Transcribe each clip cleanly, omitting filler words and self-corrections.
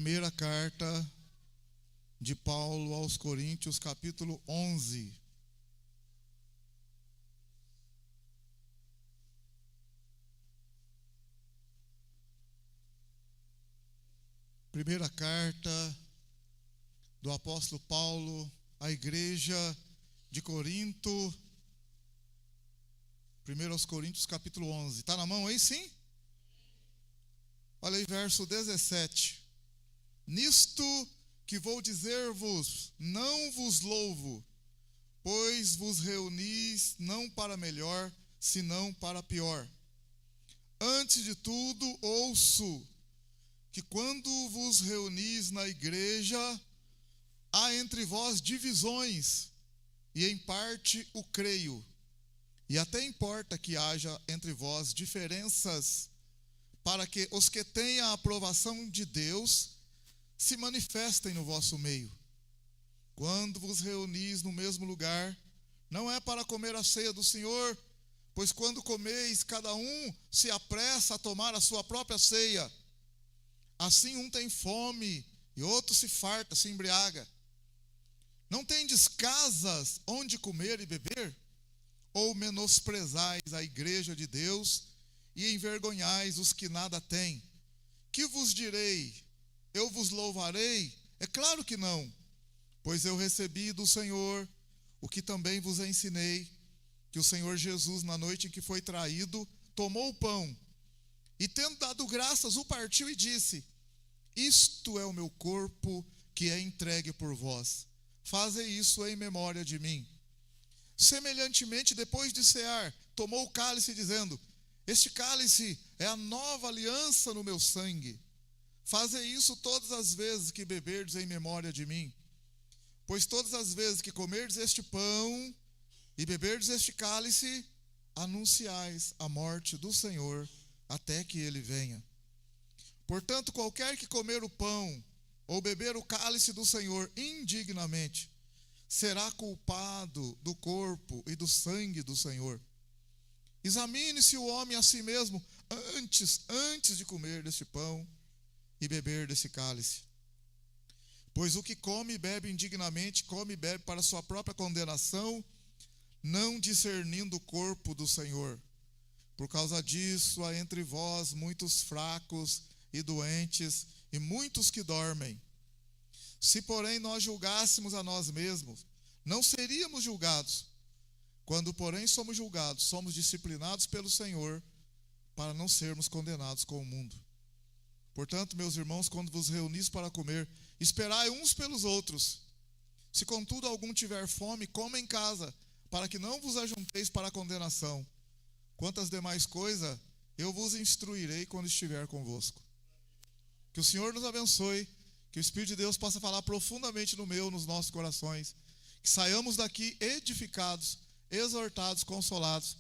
Primeira carta de Paulo aos Coríntios, capítulo 11. Primeira carta do apóstolo Paulo à igreja de Corinto. 1 aos Coríntios, capítulo 11. Está na mão aí, sim? Olha aí, verso 17. Nisto que vou dizer-vos, não vos louvo, pois vos reunis não para melhor, senão para pior. Antes de tudo, ouço que quando vos reunis na igreja, há entre vós divisões, e em parte o creio. E até importa que haja entre vós diferenças, para que os que têm a aprovação de Deus se manifestem no vosso meio. Quando vos reunis no mesmo lugar, não é para comer a ceia do Senhor, pois quando comeis, cada um se apressa a tomar a sua própria ceia. Assim um tem fome e outro se farta, se embriaga. Não tendes casas onde comer e beber? Ou menosprezais a igreja de Deus e envergonhais os que nada têm? Que vos direi? Eu vos louvarei? É claro que não, pois eu recebi do Senhor o que também vos ensinei, que o Senhor Jesus, na noite em que foi traído, tomou o pão e, tendo dado graças, o partiu e disse: isto é o meu corpo que é entregue por vós. Fazei isso em memória de mim. Semelhantemente, depois de cear, tomou o cálice, dizendo: este cálice é a nova aliança no meu sangue. Fazei isso todas as vezes que beberdes em memória de mim. Pois todas as vezes que comerdes este pão e beberdes este cálice, anunciais a morte do Senhor até que ele venha. Portanto, qualquer que comer o pão ou beber o cálice do Senhor indignamente, será culpado do corpo e do sangue do Senhor. Examine-se o homem a si mesmo antes de comer deste pão e beber desse cálice. Pois o que come e bebe indignamente, come e bebe para sua própria condenação, não discernindo o corpo do Senhor. Por causa disso, há entre vós muitos fracos e doentes, e muitos que dormem. Se, porém, nós julgássemos a nós mesmos, não seríamos julgados. Quando, porém, somos julgados, somos disciplinados pelo Senhor, para não sermos condenados com o mundo. Portanto, meus irmãos, quando vos reunis para comer, esperai uns pelos outros. Se, contudo, algum tiver fome, coma em casa, para que não vos ajunteis para a condenação. Quanto às demais coisas, eu vos instruirei quando estiver convosco. Que o Senhor nos abençoe, que o Espírito de Deus possa falar profundamente nos nossos corações, que saiamos daqui edificados, exortados, consolados,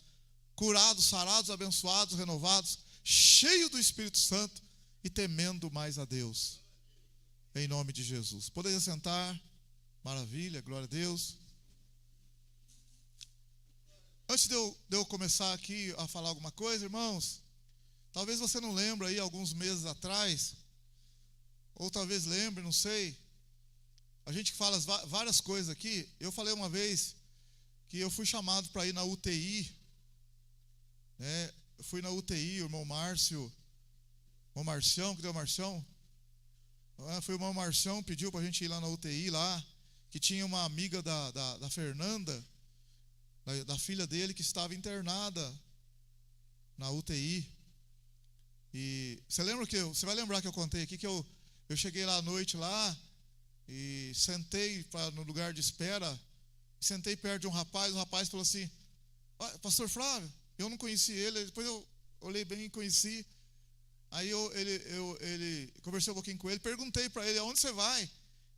curados, sarados, abençoados, renovados, cheios do Espírito Santo e temendo mais a Deus, em nome de Jesus. Poderia sentar? Maravilha, glória a Deus. Antes de eu começar aqui a falar alguma coisa, irmãos, talvez você não lembre aí, alguns meses atrás, ou talvez lembre, não sei, a gente fala várias coisas aqui. Eu falei uma vez que eu fui chamado para ir na UTI, né? Eu fui na UTI, o irmão Márcio, o Marcião, cadê o Marcião? Foi o irmão Marcião, pediu para a gente ir lá na UTI, lá, que tinha uma amiga da Fernanda, da filha dele, que estava internada na UTI. E você vai lembrar que eu contei aqui que eu cheguei lá à noite lá e sentei no lugar de espera, sentei perto de um rapaz. O rapaz falou assim: pastor Flávio, eu não conheci ele. Depois eu olhei bem e conheci. Aí ele conversei um pouquinho com ele, perguntei para ele: aonde você vai?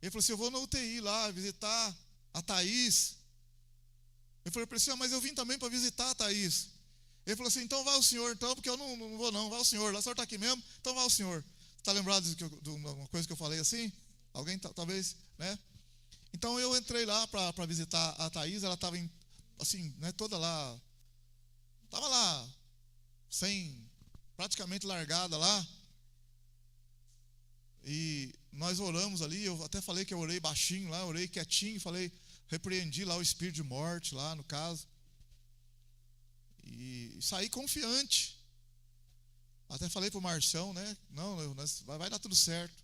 Ele falou assim: eu vou na UTI lá visitar a Thaís. Eu falei para ele assim: mas eu vim também para visitar a Thaís. Ele falou assim: então vai o senhor, então, porque eu não vou não, vai o senhor, lá o senhor está aqui mesmo, então vai o senhor. Está lembrado de uma coisa que eu falei assim? Alguém talvez, né? Então eu entrei lá para visitar a Thaís. Ela estava assim, né, toda lá, estava lá, praticamente largada lá. E nós oramos ali, eu até falei que eu orei baixinho lá, orei quietinho, falei, repreendi lá o espírito de morte lá no caso. E saí confiante. Até falei pro Marcião, né? Não, vai dar tudo certo.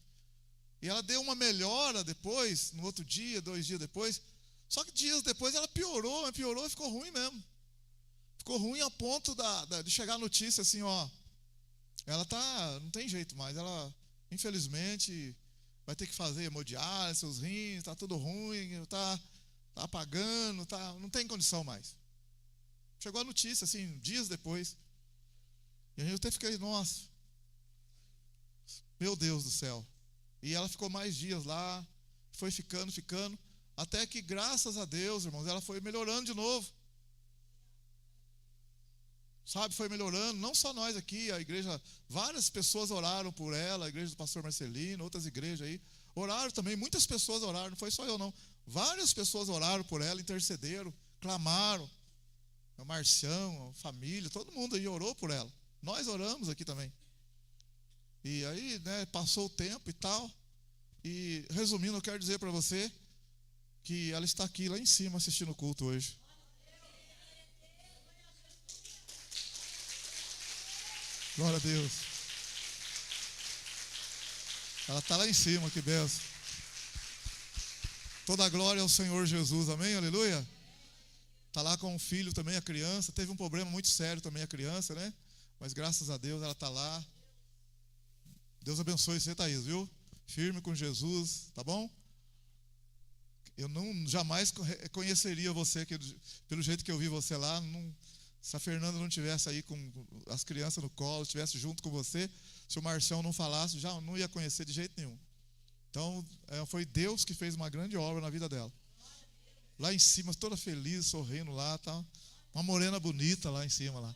E ela deu uma melhora depois, no outro dia, 2 dias depois. Só que dias depois ela piorou e ficou ruim mesmo. Ficou ruim a ponto de chegar a notícia assim, ó. Ela não tem jeito mais. Ela, infelizmente, vai ter que fazer hemodiálise, seus rins, tá tudo ruim, tá apagando, não tem condição mais. Chegou a notícia, assim, dias depois. E eu até fiquei, nossa, meu Deus do céu. E ela ficou mais dias lá, foi ficando, até que, graças a Deus, irmãos, ela foi melhorando de novo. Sabe, foi melhorando, não só nós aqui, a igreja, várias pessoas oraram por ela, a igreja do pastor Marcelino, outras igrejas aí, oraram também, muitas pessoas oraram, não foi só eu não. Várias pessoas oraram por ela, intercederam, clamaram. O Marcião, a família, todo mundo aí orou por ela. Nós oramos aqui também. E aí, né, passou o tempo e tal. E, resumindo, eu quero dizer para você que ela está aqui, lá em cima, assistindo o culto hoje. Glória a Deus. Ela está lá em cima, que benção. Toda a glória ao Senhor Jesus, amém? Aleluia. Está lá com o filho também, a criança. Teve um problema muito sério também a criança, né? Mas graças a Deus ela está lá. Deus abençoe você, Thaís, viu? Firme com Jesus, tá bom? Eu jamais conheceria você pelo jeito que eu vi você lá. Se a Fernanda não estivesse aí com as crianças no colo, estivesse junto com você, se o Marcião não falasse, já não ia conhecer de jeito nenhum. Então, foi Deus que fez uma grande obra na vida dela. Lá em cima, toda feliz, sorrindo lá, tá? Uma morena bonita lá em cima, lá.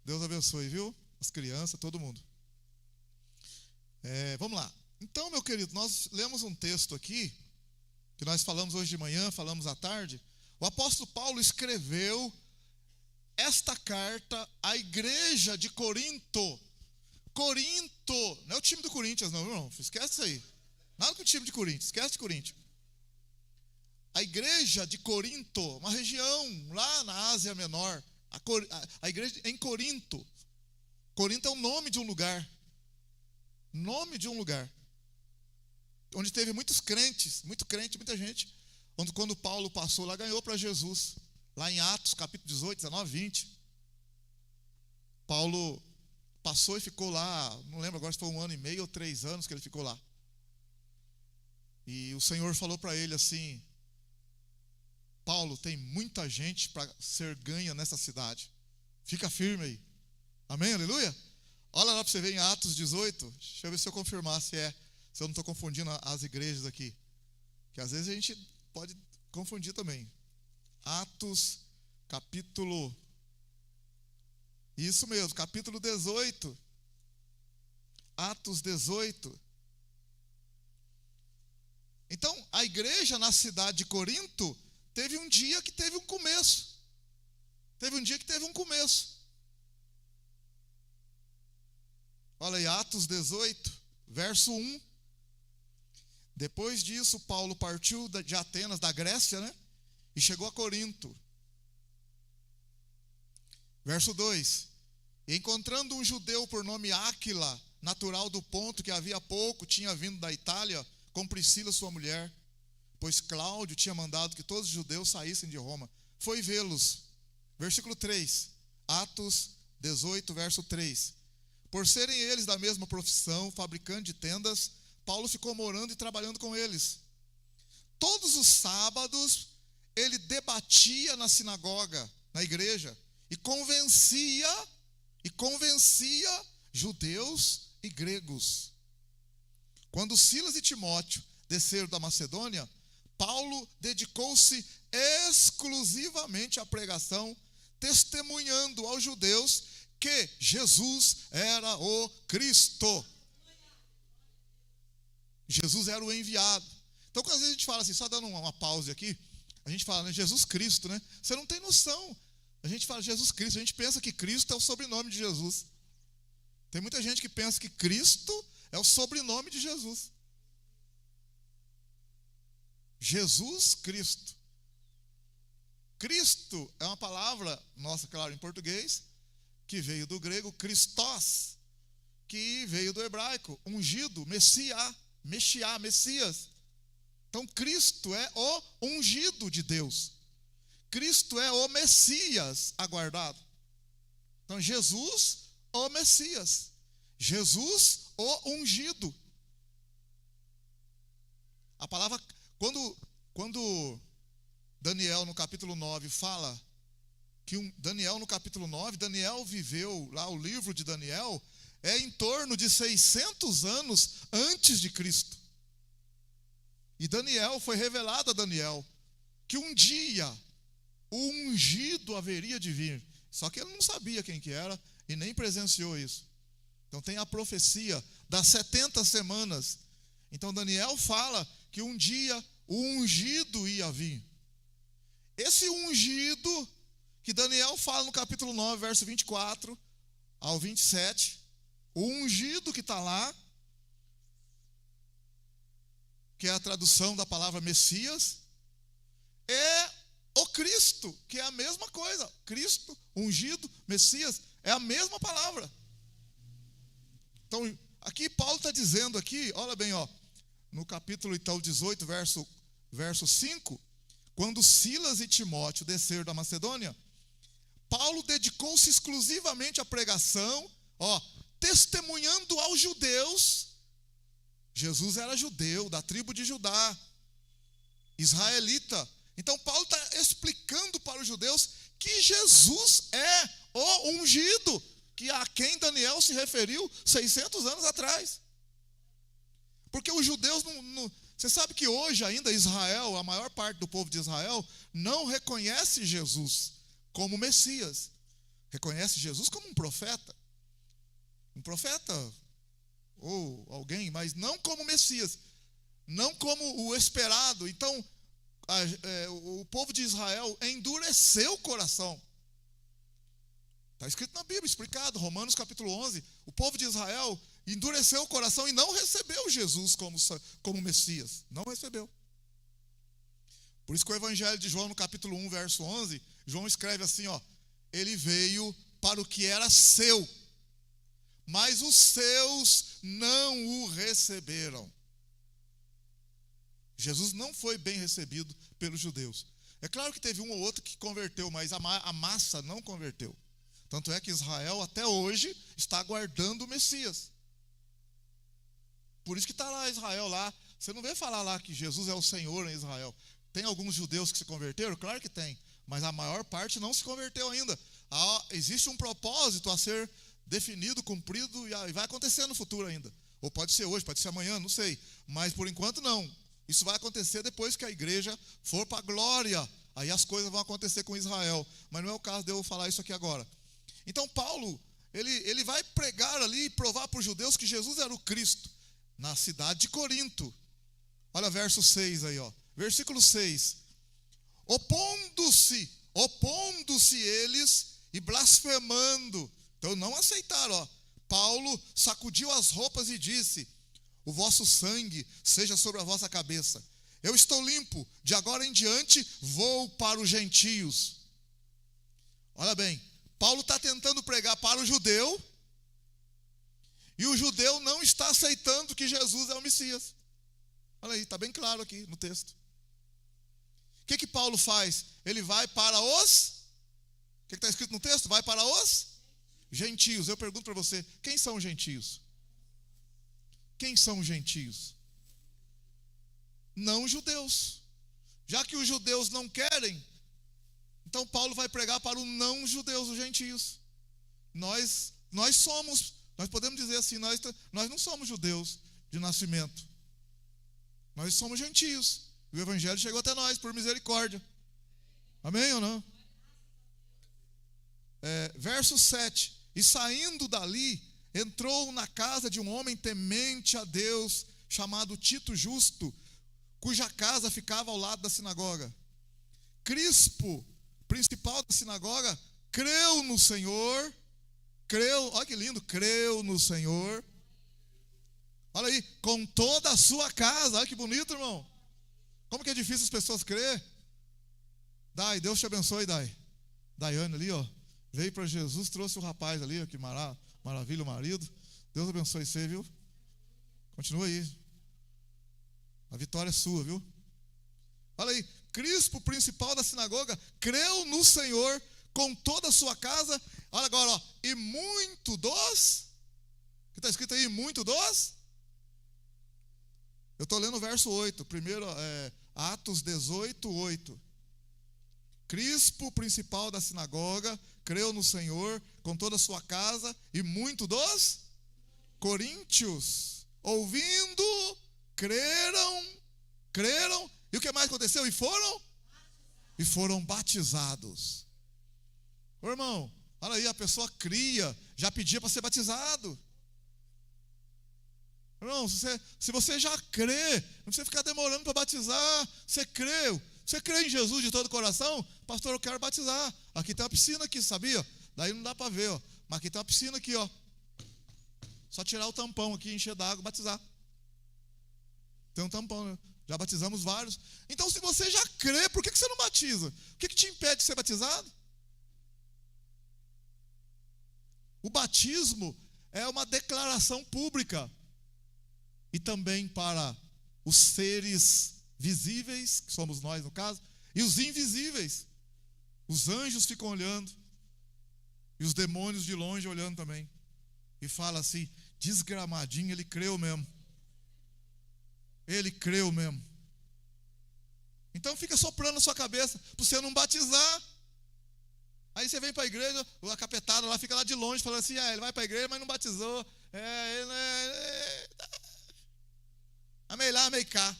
Deus abençoe, viu? As crianças, todo mundo. Vamos lá. Então, meu querido, nós lemos um texto aqui, que nós falamos hoje de manhã, falamos à tarde. O apóstolo Paulo escreveu esta carta à igreja de Corinto. Corinto, não é o time do Corinthians não, irmão, esquece isso aí. Nada com o time de Corinthians, esquece de Corinthians. A igreja de Corinto, uma região lá na Ásia Menor, a igreja em Corinto. Corinto é o nome de um lugar. Nome de um lugar. Onde teve muitos crentes, muita gente. Quando Paulo passou lá, ganhou para Jesus. Lá em Atos, capítulo 18, 19, 20. Paulo passou e ficou lá, não lembro agora se foi 1 ano e meio ou 3 anos que ele ficou lá. E o Senhor falou para ele assim: Paulo, tem muita gente para ser ganha nessa cidade. Fica firme aí. Amém? Aleluia? Olha lá para você ver em Atos 18. Deixa eu ver se eu confirmar se eu não estou confundindo as igrejas aqui. Que às vezes a gente pode confundir também. Atos, capítulo... Isso mesmo, capítulo 18. Atos 18. Então, a igreja na cidade de Corinto teve um dia que teve um começo. Olha aí, Atos 18, verso 1. Depois disso, Paulo partiu de Atenas, da Grécia, né? E chegou a Corinto. Verso 2. E encontrando um judeu por nome Áquila, natural do Ponto, que havia pouco tinha vindo da Itália, com Priscila, sua mulher, pois Cláudio tinha mandado que todos os judeus saíssem de Roma, foi vê-los. Versículo 3. Atos 18, verso 3. Por serem eles da mesma profissão, fabricante de tendas, Paulo ficou morando e trabalhando com eles. Todos os sábados, ele debatia na sinagoga, na igreja, e convencia judeus e gregos. Quando Silas e Timóteo desceram da Macedônia, Paulo dedicou-se exclusivamente à pregação, testemunhando aos judeus que Jesus era o Cristo. Jesus era o enviado. Então, quando às vezes a gente fala assim, só dando uma pausa aqui, a gente fala, né, Jesus Cristo, né? Você não tem noção. A gente fala Jesus Cristo, a gente pensa que Cristo é o sobrenome de Jesus. Tem muita gente que pensa que Cristo É o sobrenome de Jesus. Jesus Cristo. Cristo é uma palavra, nossa, claro, em português, que veio do grego Christos, que veio do hebraico, ungido, Messias. Então, Cristo é o ungido de Deus. Cristo é o Messias aguardado. Então, Jesus, o Messias. Jesus, o ungido. A palavra, quando Daniel, no capítulo 9, fala que Daniel, no capítulo 9, Daniel viveu, lá o livro de Daniel, é em torno de 600 anos antes de Cristo. E Daniel, foi revelado a Daniel que um dia o ungido haveria de vir. Só que ele não sabia quem que era e nem presenciou isso. Então tem a profecia das 70 semanas. Então Daniel fala que um dia o ungido ia vir. Esse ungido que Daniel fala no capítulo 9, verso 24 ao 27, o ungido que está lá, que é a tradução da palavra Messias, é o Cristo, que é a mesma coisa. Cristo, ungido, Messias, é a mesma palavra. Então, aqui Paulo está dizendo aqui, olha bem, no capítulo então 18, verso 5, quando Silas e Timóteo desceram da Macedônia, Paulo dedicou-se exclusivamente à pregação, testemunhando aos judeus. Jesus era judeu, da tribo de Judá, israelita. Então Paulo está explicando para os judeus que Jesus é o ungido, que a quem Daniel se referiu 600 anos atrás. Porque os judeus você sabe que hoje ainda Israel, a maior parte do povo de Israel, não reconhece Jesus como Messias. Reconhece Jesus como um profeta. Um profeta ou alguém, mas não como Messias. Não como o esperado. Então, o povo de Israel endureceu o coração. Está escrito na Bíblia, explicado, Romanos capítulo 11. O povo de Israel endureceu o coração e não recebeu Jesus como Messias. Não recebeu. Por isso que o Evangelho de João, no capítulo 1, verso 11, João escreve assim, ele veio para o que era seu, mas os seus não o receberam. Jesus não foi bem recebido pelos judeus. É claro que teve um ou outro que converteu, mas a massa não converteu. Tanto é que Israel até hoje está aguardando o Messias. Por isso que está lá Israel lá. Você não vê falar lá que Jesus é o Senhor em Israel. Tem alguns judeus que se converteram? Claro que tem. Mas a maior parte não se converteu ainda. Existe um propósito a ser definido, cumprido, e vai acontecer no futuro ainda. Ou pode ser hoje, pode ser amanhã, não sei. Mas por enquanto não. Isso vai acontecer depois que a igreja for para a glória. Aí as coisas vão acontecer com Israel. Mas não é o caso de eu falar isso aqui agora. Então Paulo, ele vai pregar ali e provar para os judeus que Jesus era o Cristo, na cidade de Corinto. Olha verso 6 aí, versículo 6. Opondo-se eles e blasfemando. Então não aceitaram, Paulo sacudiu as roupas e disse: o vosso sangue seja sobre a vossa cabeça. Eu estou limpo, de agora em diante vou para os gentios. Olha bem, Paulo está tentando pregar para o judeu, e o judeu não está aceitando que Jesus é o Messias. Olha aí, está bem claro aqui no texto. O que Paulo faz? Ele vai para os... O que está escrito no texto? Vai para os gentios. Eu pergunto para você, quem são os gentios? Quem são os gentios? Não os judeus. Já que os judeus não querem, então Paulo vai pregar para os não judeus, os gentios. Nós podemos dizer assim, nós não somos judeus de nascimento. Nós somos gentios. E o evangelho chegou até nós por misericórdia. Amém ou não? Verso 7. E saindo dali, entrou na casa de um homem temente a Deus, chamado Tito Justo, cuja casa ficava ao lado da sinagoga. Crispo, principal da sinagoga, creu no Senhor. Olha que lindo, creu no Senhor. Olha aí, com toda a sua casa. Olha que bonito, irmão. Como que é difícil as pessoas crer. Dai, Deus te abençoe, Dai. Daiane ali, ó, veio para Jesus, trouxe o rapaz ali, ó, que maravilha, o marido. Deus abençoe você, viu? Continua aí. A vitória é sua, viu? Olha aí, Crispo, principal da sinagoga, creu no Senhor com toda a sua casa. Olha agora, ó, e muito dos, que está escrito aí, muito dos. Eu estou lendo o verso 8, primeiro, Atos 18, 8. Crispo, principal da sinagoga, creu no Senhor com toda a sua casa, e muito dos coríntios, ouvindo, creram, e o que mais aconteceu? E foram batizados. Ô irmão, olha aí, a pessoa cria, já pedia para ser batizado. Irmão, se você já crê, não precisa ficar demorando para batizar. Você creu, você crê em Jesus de todo o coração? Pastor, eu quero batizar. Aqui tem uma piscina aqui, sabia? Daí não dá para ver, ó. Mas aqui tem uma piscina aqui, ó. Só tirar o tampão aqui, encher d'água e batizar. Tem um tampão, né? Já batizamos vários. Então, se você já crê, por que você não batiza? O que te impede de ser batizado? O batismo é uma declaração pública. E também para os seres visíveis, que somos nós no caso, e os invisíveis. Os anjos ficam olhando, e os demônios de longe olhando também. E fala assim, desgramadinho, ele creu mesmo. Ele creu mesmo. Então fica soprando na sua cabeça, para você não batizar. Aí você vem para a igreja, a capetada lá fica lá de longe, falando assim, ele vai para a igreja, mas não batizou. Amei lá, amei cá.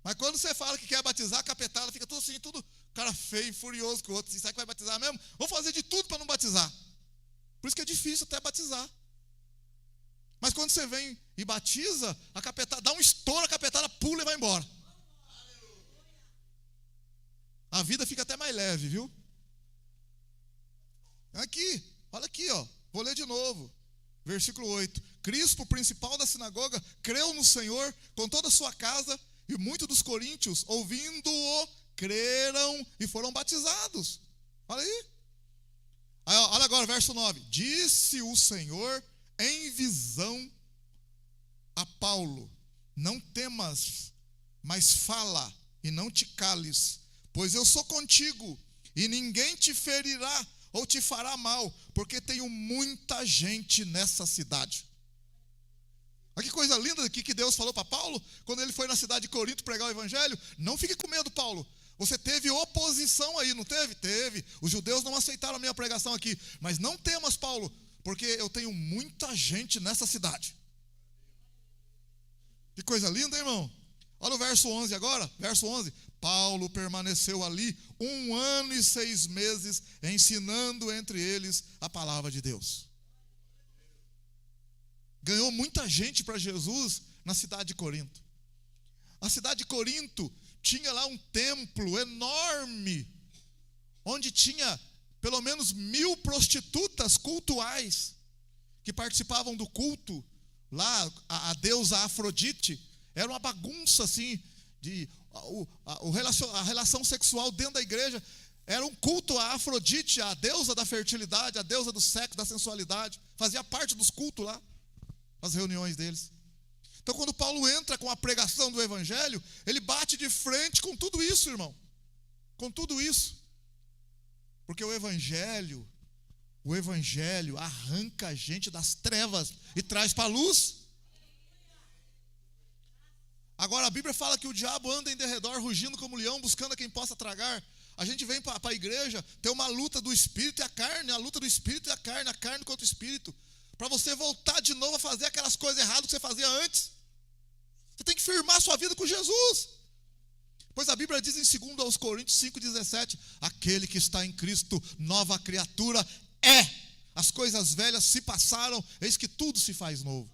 Mas quando você fala que quer batizar, a capetada fica tudo assim, tudo cara feio, furioso com o outro. Assim, sabe que vai batizar mesmo? Vou fazer de tudo para não batizar. Por isso que é difícil até batizar. Mas quando você vem e batiza, a capetada dá um estouro, a capetada pula e vai embora. A vida fica até mais leve, viu? Aqui, olha aqui, ó. Vou ler de novo. Versículo 8. Crispo, principal da sinagoga, creu no Senhor com toda a sua casa, e muitos dos coríntios, ouvindo-o, creram e foram batizados. Olha aí. Olha agora, verso 9. Disse o Senhor em visão a Paulo: não temas, mas fala e não te cales, pois eu sou contigo, e ninguém te ferirá ou te fará mal, porque tenho muita gente nessa cidade. Olha que coisa linda aqui que Deus falou para Paulo, quando ele foi na cidade de Corinto pregar o evangelho. Não fique com medo, Paulo. Você teve oposição aí, não teve? Teve. Os judeus não aceitaram a minha pregação aqui. Mas não temas, Paulo, porque eu tenho muita gente nessa cidade. Que coisa linda, hein, irmão? Olha o verso 11 agora. Verso 11. Paulo permaneceu ali 1 ano e 6 meses, ensinando entre eles a palavra de Deus. Ganhou muita gente para Jesus na cidade de Corinto. A cidade de Corinto tinha lá um templo enorme, onde tinha pelo menos 1000 prostitutas cultuais, que participavam do culto. Lá, a deusa Afrodite, era uma bagunça assim, a relação sexual dentro da igreja. Era um culto a Afrodite, a deusa da fertilidade, a deusa do sexo, da sensualidade. Fazia parte dos cultos lá, as reuniões deles. Então, quando Paulo entra com a pregação do evangelho, ele bate de frente com tudo isso, irmão. Com tudo isso. Porque o evangelho arranca a gente das trevas e traz para a luz. Agora, a Bíblia fala que o diabo anda em derredor, rugindo como leão, buscando a quem possa tragar. A gente vem para a igreja, tem uma luta do espírito e a carne, a luta do espírito e a carne contra o espírito. Para você voltar de novo a fazer aquelas coisas erradas que você fazia antes. Você tem que firmar sua vida com Jesus. Pois a Bíblia diz em 2 aos Coríntios 5,17: aquele que está em Cristo, nova criatura é. As coisas velhas se passaram, eis que tudo se faz novo.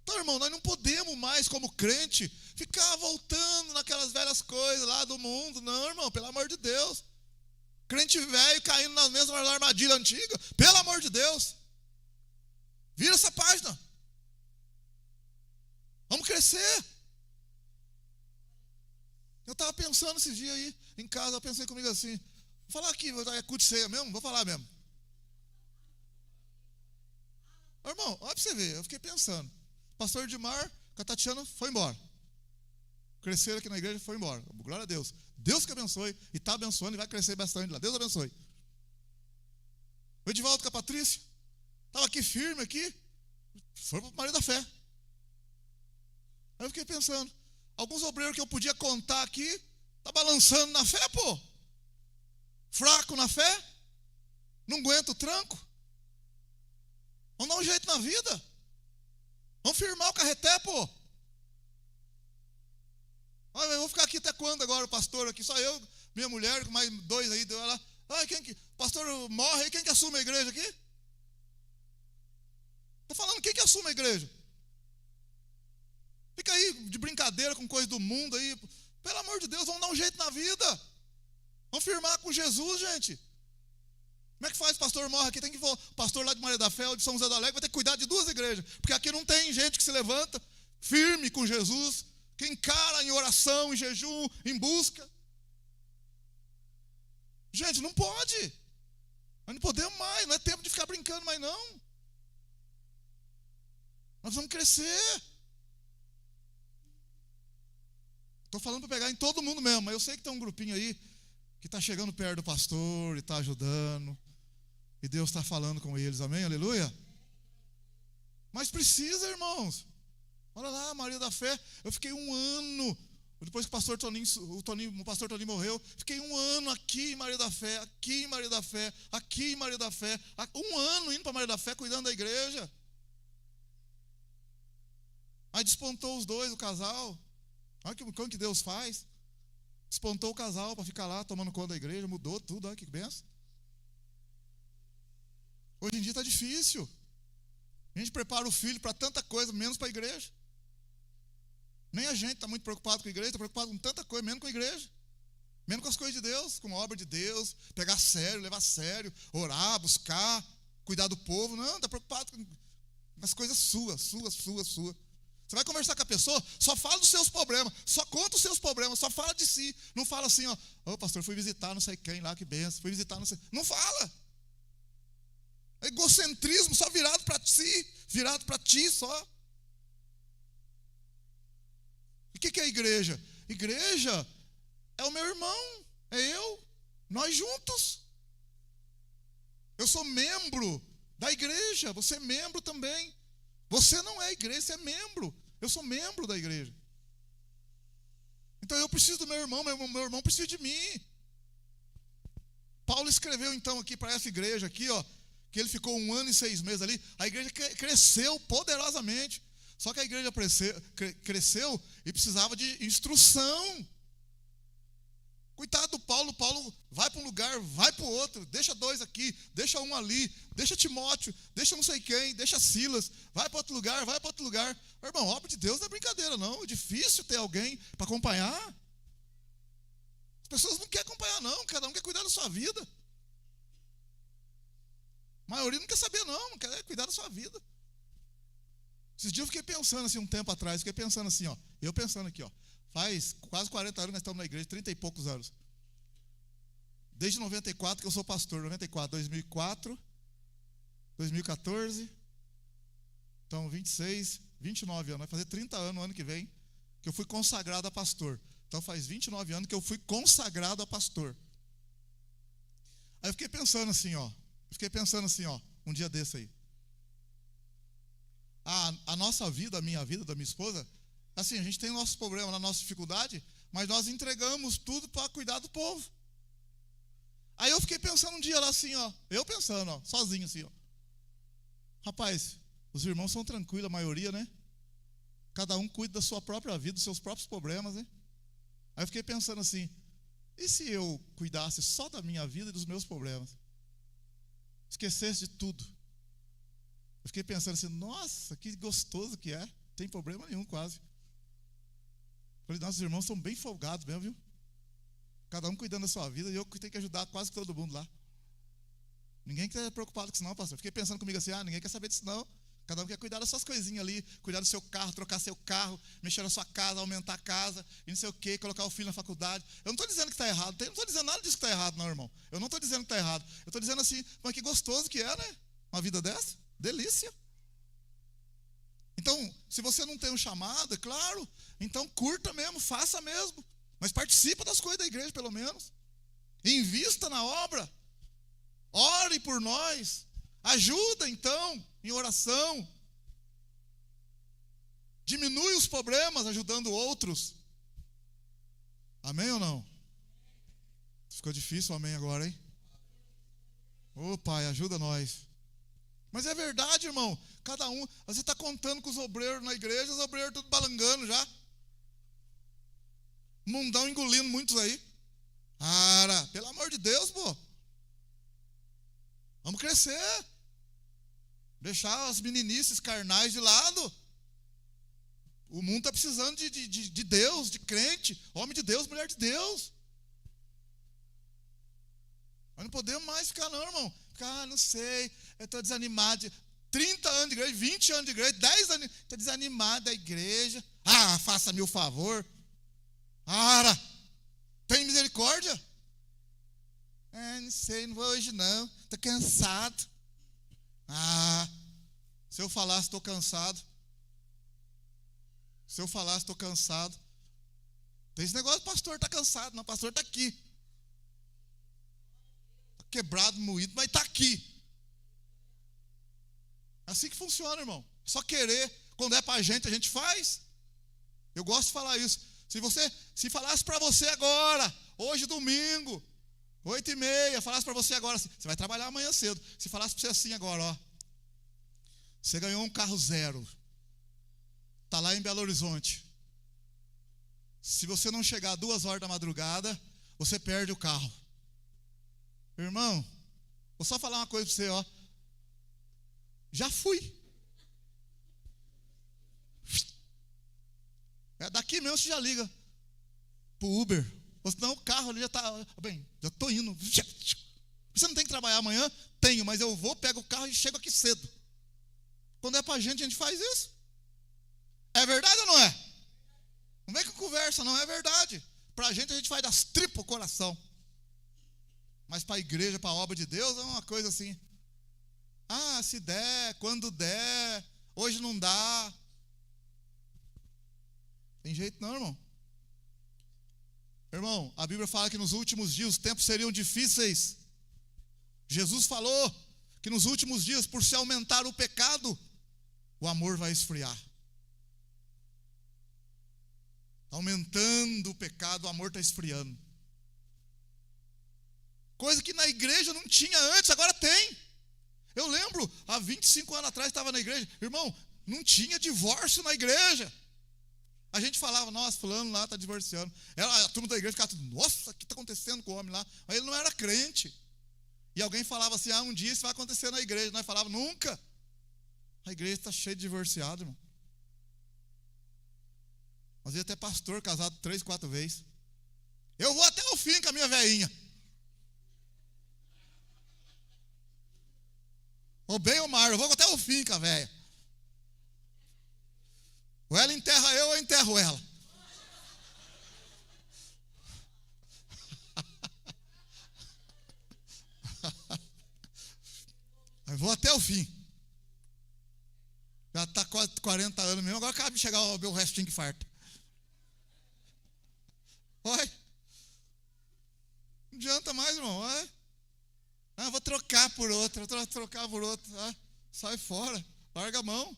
Então, irmão, nós não podemos mais, como crente, ficar voltando naquelas velhas coisas lá do mundo. Não, irmão, pelo amor de Deus. Crente velho caindo nas mesmas armadilhas antigas. Pelo amor de Deus. Vira essa página. crescer. Eu estava pensando esses dias aí, em casa, eu pensei comigo assim, vou falar aqui, é culto de ceia mesmo? Vou falar mesmo. Irmão, olha para você ver, eu fiquei pensando. Pastor Edmar, com a Tatiana, foi embora. Cresceram aqui na igreja, foi embora. Glória a Deus. Deus que abençoe, e está abençoando, e vai crescer bastante lá. Deus abençoe. O Edivaldo com a Patrícia, estava aqui firme, aqui, foi para o marido da fé. Aí eu fiquei pensando, alguns obreiros que eu podia contar aqui, tá balançando na fé, pô. Fraco na fé, não aguenta o tranco. Vamos dar um jeito na vida. Vamos firmar o carreté, pô. Olha, eu vou ficar aqui até quando agora, o pastor aqui? Só eu, minha mulher, com mais 2 aí, deu ela. Pastor morre aí, quem que assume a igreja aqui? Estou falando, quem que assume a igreja? Fica aí de brincadeira com coisa do mundo aí. Pelo amor de Deus, vamos dar um jeito na vida. Vamos firmar com Jesus, gente. Como é que faz? O pastor morre aqui, tem que o pastor lá de Maria da Fé ou de São José do Alegre vai ter que cuidar de 2 igrejas. Porque aqui não tem gente que se levanta firme com Jesus, que encara em oração, em jejum, em busca. Gente, não pode. Nós não podemos mais, não é tempo de ficar brincando mais não. Nós vamos crescer. Estou falando para pegar em todo mundo mesmo, mas eu sei que tem um grupinho aí que está chegando perto do pastor e está ajudando. E Deus está falando com eles, amém? Aleluia. Mas precisa, irmãos. Olha lá, Maria da Fé. Eu fiquei 1 ano, depois que o pastor Toninho morreu, fiquei 1 ano aqui em Maria da Fé, aqui em Maria da Fé, aqui em Maria da Fé. 1 ano indo para Maria da Fé, cuidando da igreja. Aí despontou os 2, o casal. Olha como que Deus faz. Despontou o casal para ficar lá tomando conta da igreja, mudou tudo, olha que benção. Hoje em dia está difícil. A gente prepara o filho para tanta coisa, menos para a igreja. Nem a gente está muito preocupado com a igreja, está preocupado com tanta coisa, menos com a igreja. Menos com as coisas de Deus, com a obra de Deus, pegar a sério, levar a sério, orar, buscar, cuidar do povo. Não, está preocupado com as coisas suas. Você vai conversar com a pessoa, só fala dos seus problemas, só conta os seus problemas, só fala de si. Não fala assim, ó, pastor, fui visitar não sei quem lá, que benção, fui visitar não sei. Não fala. É egocentrismo só virado para si, virado para ti só. E o que é a igreja? Igreja é o meu irmão, é eu, nós juntos. Eu sou membro da igreja, você é membro também. Você não é igreja, você é membro. Eu sou membro da igreja. Então eu preciso do meu irmão precisa de mim. Paulo escreveu então aqui para essa igreja aqui, ó, que ele ficou 1 ano e 6 meses ali. A igreja cresceu poderosamente. Só que a igreja cresceu e precisava de instrução. Coitado do Paulo vai para um lugar, vai para o outro, deixa 2 aqui, deixa 1 ali, deixa Timóteo, deixa não sei quem, deixa Silas, vai para outro lugar, vai para outro lugar. Irmão, obra de Deus não é brincadeira não, é difícil ter alguém para acompanhar. As pessoas não querem acompanhar não, cada um quer cuidar da sua vida. A maioria não quer saber não quer cuidar da sua vida. Esses dias eu fiquei pensando assim, um tempo atrás, eu pensando aqui, ó. Faz quase 40 anos que nós estamos na igreja, 30 e poucos anos. Desde 94 que eu sou pastor, 94, 2004, 2014, então 26, 29 anos, vai fazer 30 anos no ano que vem, que eu fui consagrado a pastor. Então faz 29 anos que eu fui consagrado a pastor. Aí eu fiquei pensando assim, ó, um dia desse aí. A nossa vida, a minha vida, da minha esposa, assim, a gente tem nossos problemas, a nossa dificuldade, mas nós entregamos tudo para cuidar do povo. Aí eu fiquei pensando um dia lá assim, ó, sozinho assim, ó. Rapaz, os irmãos são tranquilos, a maioria, né? Cada um cuida da sua própria vida, dos seus próprios problemas, né? Aí eu fiquei pensando assim, e se eu cuidasse só da minha vida e dos meus problemas? Esquecesse de tudo. Eu fiquei pensando assim, nossa, que gostoso que é, não tem problema nenhum quase. Falei, nossos irmãos são bem folgados mesmo, viu? Cada um cuidando da sua vida, e eu tenho que ajudar quase todo mundo lá. Ninguém está preocupado com isso não, pastor. Fiquei pensando comigo assim, ninguém quer saber disso não. Cada um quer cuidar das suas coisinhas ali, cuidar do seu carro, trocar seu carro, mexer na sua casa, aumentar a casa, e não sei o quê, colocar o filho na faculdade. Eu não estou dizendo que está errado, eu não estou dizendo nada disso que está errado, não, irmão. Eu não estou dizendo que está errado. Eu estou dizendo assim, mas que gostoso que é, né? Uma vida dessa, delícia. Então, se você não tem um chamado, é claro, então curta mesmo, faça mesmo. Mas participa das coisas da igreja, pelo menos. Invista na obra. Ore por nós. Ajuda, então, em oração. Diminui os problemas ajudando outros. Amém ou não? Ficou difícil o amém agora, hein? Ô Pai, ajuda nós. Mas é verdade, irmão. Cada um, você está contando com os obreiros na igreja, os obreiros tudo balangando já. Mundão engolindo muitos aí. Cara, pelo amor de Deus, pô. Vamos crescer. Deixar as meninices carnais de lado. O mundo está precisando de Deus, de crente. Homem de Deus, mulher de Deus. Nós não podemos mais ficar não, irmão. Ficar, não sei, eu estou desanimado. 30 anos de igreja, 20 anos de igreja, 10 anos. Estou desanimado da igreja. Ah, faça-me o favor. Ara, tem misericórdia? Não sei, não vou hoje não. Estou cansado. Se eu falasse estou cansado. Se eu falasse estou cansado. Tem esse negócio, pastor está cansado. Não, pastor está aqui. Tá quebrado, moído, mas está aqui. É assim que funciona, irmão. Só querer. Quando é para a gente faz. Eu gosto de falar isso. Se falasse para você agora, hoje domingo, 8h30, falasse para você agora assim, você vai trabalhar amanhã cedo. Se falasse para você assim agora, ó, você ganhou um carro zero, está lá em Belo Horizonte. Se você não chegar 2h da madrugada, você perde o carro. Irmão, vou só falar uma coisa para você, ó. Já fui. Daqui mesmo você já liga pro Uber. Ou senão o carro ali já está, bem, já estou indo. Você não tem que trabalhar amanhã? Tenho, mas eu vou, pego o carro e chego aqui cedo. Quando é para a gente faz isso. É verdade ou não é? Não vem com conversa, não, é verdade. Para a gente faz das tripas o coração. Mas para a igreja, para a obra de Deus, é uma coisa assim. Se der, quando der, hoje não dá. Tem jeito não, irmão. Irmão, a Bíblia fala que nos últimos dias os tempos seriam difíceis. Jesus falou que nos últimos dias, por se aumentar o pecado, o amor vai esfriar. Aumentando o pecado, o amor está esfriando. Coisa que na igreja não tinha antes, agora tem. Eu lembro, há 25 anos atrás estava na igreja. Irmão, não tinha divórcio na igreja. A gente falava, nossa, fulano lá está divorciando. A turma da igreja ficava tudo, nossa, o que está acontecendo com o homem lá? Mas ele não era crente. E alguém falava assim, um dia isso vai acontecer na igreja. Nós falávamos, nunca. A igreja está cheia de divorciado, irmão. Às vezes até pastor casado 3, 4 vezes. Eu vou até o fim com a minha velhinha. Ou bem ou mal, eu vou até o fim com a velha. Ou ela enterra eu, ou eu enterro ela. Eu vou até o fim. Já está quase 40 anos mesmo, agora acaba de chegar o meu restinho que farta. Oi. Não adianta mais, irmão. Oi. Eu vou trocar por outra, sai fora, larga a mão.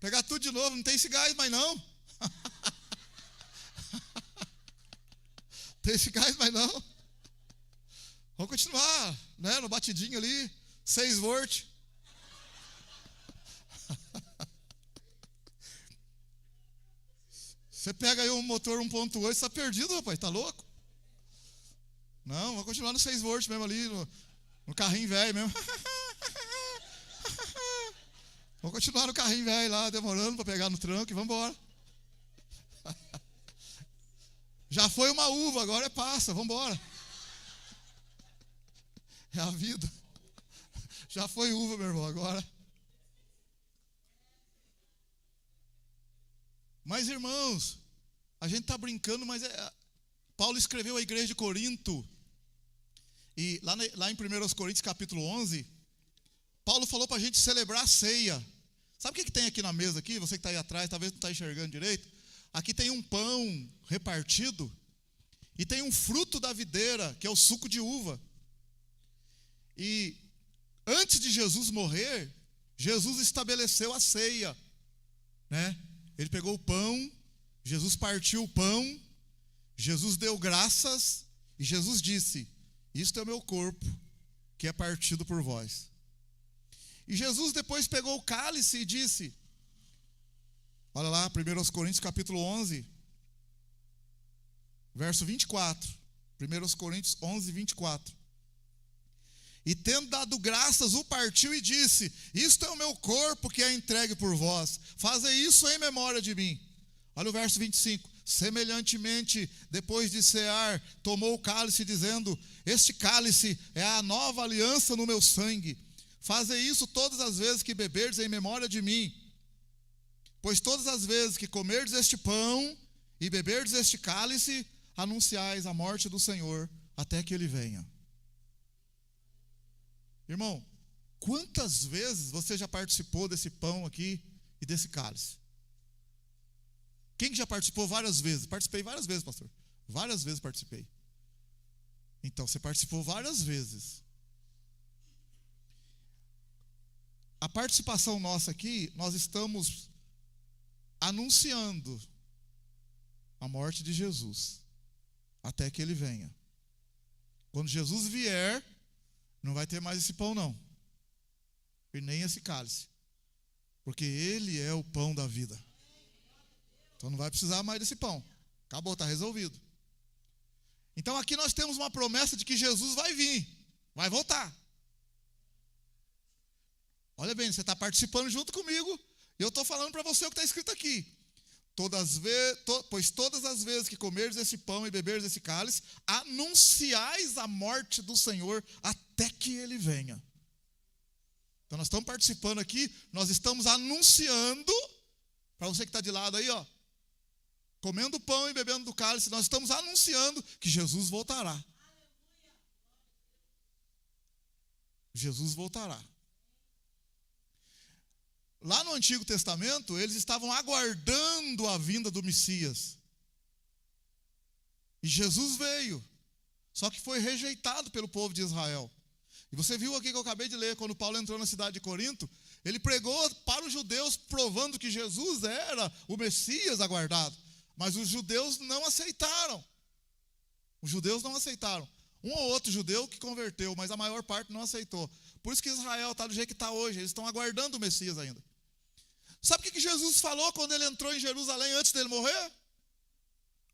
Pegar tudo de novo, não tem esse gás mais não. Tem esse gás mais não. Vamos continuar, né, no batidinho ali, 6 volt. Você pega aí um motor 1.8, você está perdido, rapaz, está louco? Não, vou continuar no 6 volt mesmo ali, no carrinho velho mesmo. Vou continuar no carrinho velho lá, demorando para pegar no tranco e vamos embora. Já foi uma uva, agora é passa, vamos embora. É a vida. Já foi uva, meu irmão, agora. Mas, irmãos, a gente está brincando, mas Paulo escreveu à igreja de Corinto, e lá em 1 Coríntios capítulo 11, Paulo falou para a gente celebrar a ceia. Sabe o que tem aqui na mesa aqui? Você que está aí atrás, talvez não está enxergando direito. Aqui tem um pão repartido, e tem um fruto da videira, que é o suco de uva. E antes de Jesus morrer, Jesus estabeleceu a ceia, né? Ele pegou o pão, Jesus partiu o pão, Jesus deu graças, e Jesus disse: isto é o meu corpo, que é partido por vós. E Jesus depois pegou o cálice e disse, olha lá, 1 Coríntios capítulo 11, verso 24. 1 Coríntios 11, 24. E tendo dado graças, o partiu e disse: isto é o meu corpo que é entregue por vós. Fazei isso em memória de mim. Olha o verso 25. Semelhantemente, depois de cear, tomou o cálice, dizendo: este cálice é a nova aliança no meu sangue. Fazei isso todas as vezes que beberdes em memória de mim. Pois todas as vezes que comerdes este pão e beberdes este cálice, anunciais a morte do Senhor até que ele venha. Irmão, quantas vezes você já participou desse pão aqui e desse cálice? Quem que já participou várias vezes? Participei várias vezes, pastor. Várias vezes participei. Então, você participou várias vezes. A participação nossa aqui, nós estamos anunciando a morte de Jesus até que ele venha. Quando Jesus vier, não vai ter mais esse pão não, e nem esse cálice, porque ele é o pão da vida. Então não vai precisar mais desse pão. Acabou, está resolvido. Então aqui nós temos uma promessa de que Jesus vai vir, vai voltar. Olha bem, você está participando junto comigo, e eu estou falando para você o que está escrito aqui. Pois todas as vezes que comerdes esse pão e beberdes esse cálice, anunciais a morte do Senhor até que ele venha. Então nós estamos participando aqui, nós estamos anunciando, para você que está de lado aí, ó, comendo pão e bebendo do cálice, nós estamos anunciando que Jesus voltará. Jesus voltará. Lá no Antigo Testamento, eles estavam aguardando a vinda do Messias. E Jesus veio, só que foi rejeitado pelo povo de Israel. E você viu aqui que eu acabei de ler, quando Paulo entrou na cidade de Corinto, ele pregou para os judeus, provando que Jesus era o Messias aguardado. Mas os judeus não aceitaram. Os judeus não aceitaram. Um ou outro judeu que converteu, mas a maior parte não aceitou. Por isso que Israel está do jeito que está hoje, eles estão aguardando o Messias ainda. Sabe o que Jesus falou quando ele entrou em Jerusalém antes dele morrer?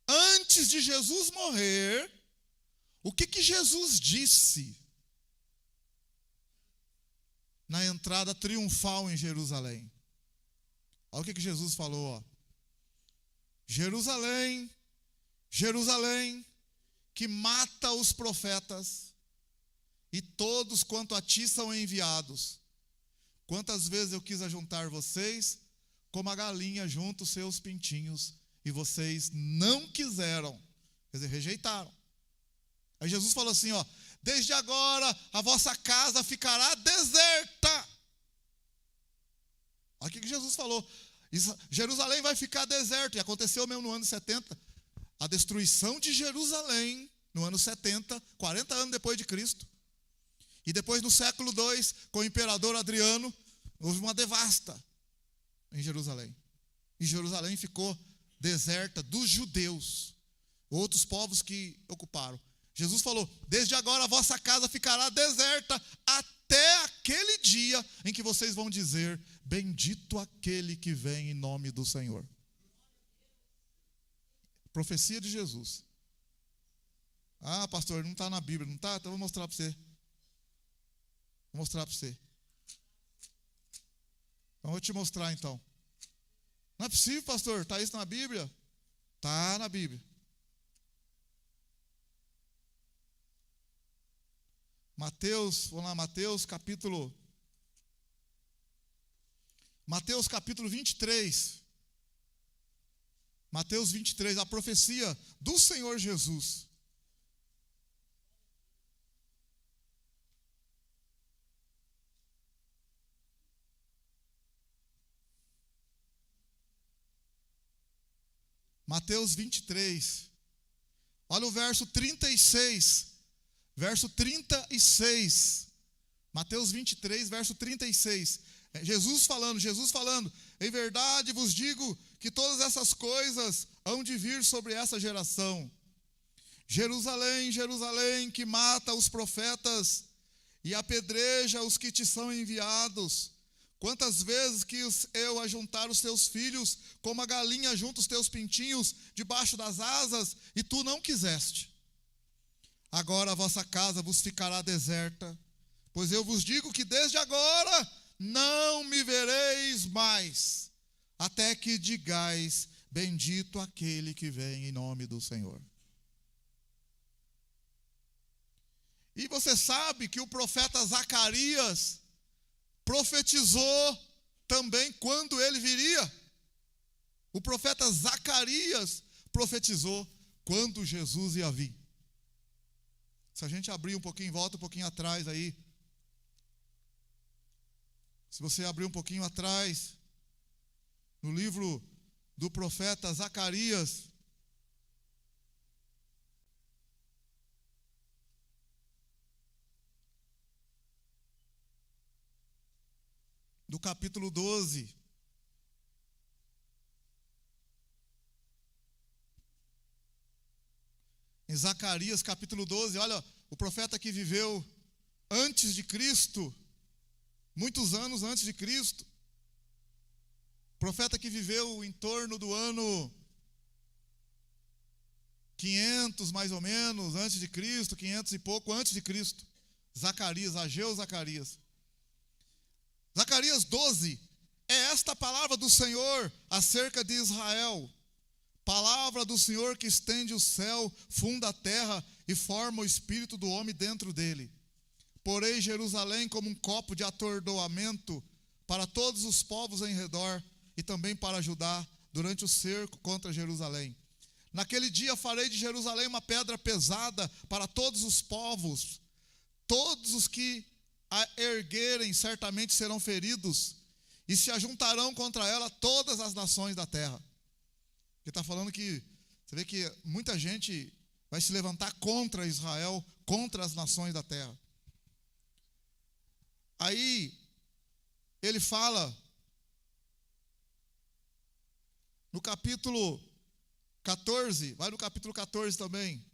Antes de Jesus morrer, o que Jesus disse na entrada triunfal em Jerusalém? Olha o que Jesus falou, ó. Jerusalém, Jerusalém, que mata os profetas, e todos quanto a ti são enviados. Quantas vezes eu quis ajuntar vocês, como a galinha junta os seus pintinhos, e vocês não quiseram, quer dizer, rejeitaram. Aí Jesus falou assim, ó: desde agora a vossa casa ficará deserta. Olha o que Jesus falou. Jerusalém vai ficar deserto, e aconteceu mesmo no ano 70, a destruição de Jerusalém, no ano 70, 40 anos depois de Cristo. E depois no século II, com o imperador Adriano, houve uma devasta em Jerusalém. E Jerusalém ficou deserta dos judeus, outros povos que ocuparam. Jesus falou: desde agora a vossa casa ficará deserta até aquele dia em que vocês vão dizer: bendito aquele que vem em nome do Senhor. Profecia de Jesus. Ah, pastor, não está na Bíblia, não está? Então eu vou mostrar para você. Vou mostrar para você. Então eu vou te mostrar então. Não é possível, pastor, está isso na Bíblia? Está na Bíblia. Mateus, vamos lá, Mateus capítulo 23. Mateus 23, a profecia do Senhor Jesus. Mateus 23. Olha o verso 36. Verso 36. Mateus 23, verso 36. Jesus falando. Em verdade vos digo que todas essas coisas hão de vir sobre essa geração. Jerusalém, Jerusalém, que mata os profetas e apedreja os que te são enviados. Quantas vezes quis eu ajuntar os teus filhos, como a galinha junta os teus pintinhos debaixo das asas, e tu não quiseste. Agora a vossa casa vos ficará deserta, pois eu vos digo que desde agora não me vereis mais, até que digais, bendito aquele que vem em nome do Senhor. E você sabe que o profeta Zacarias profetizou também quando ele viria. O profeta Zacarias profetizou quando Jesus ia vir. Se a gente abrir um pouquinho, volta um pouquinho atrás aí. Se você abrir um pouquinho atrás, no livro do profeta Zacarias, do capítulo 12. Em Zacarias, capítulo 12, olha, o profeta que viveu antes de Cristo, muitos anos antes de Cristo, profeta que viveu em torno do ano 500, mais ou menos, antes de Cristo, 500 e pouco antes de Cristo. Zacarias, Ageu Zacarias. Zacarias 12, é esta palavra do Senhor acerca de Israel. Palavra do Senhor que estende o céu, funda a terra e forma o espírito do homem dentro dele. Porém Jerusalém como um copo de atordoamento para todos os povos em redor e também para Judá durante o cerco contra Jerusalém. Naquele dia farei de Jerusalém uma pedra pesada para todos os povos. Todos os que a erguerem certamente serão feridos, e se ajuntarão contra ela todas as nações da terra. Ele está falando que, você vê que muita gente vai se levantar contra Israel, contra as nações da terra. Aí, ele fala, no capítulo 14, vai no capítulo 14 também.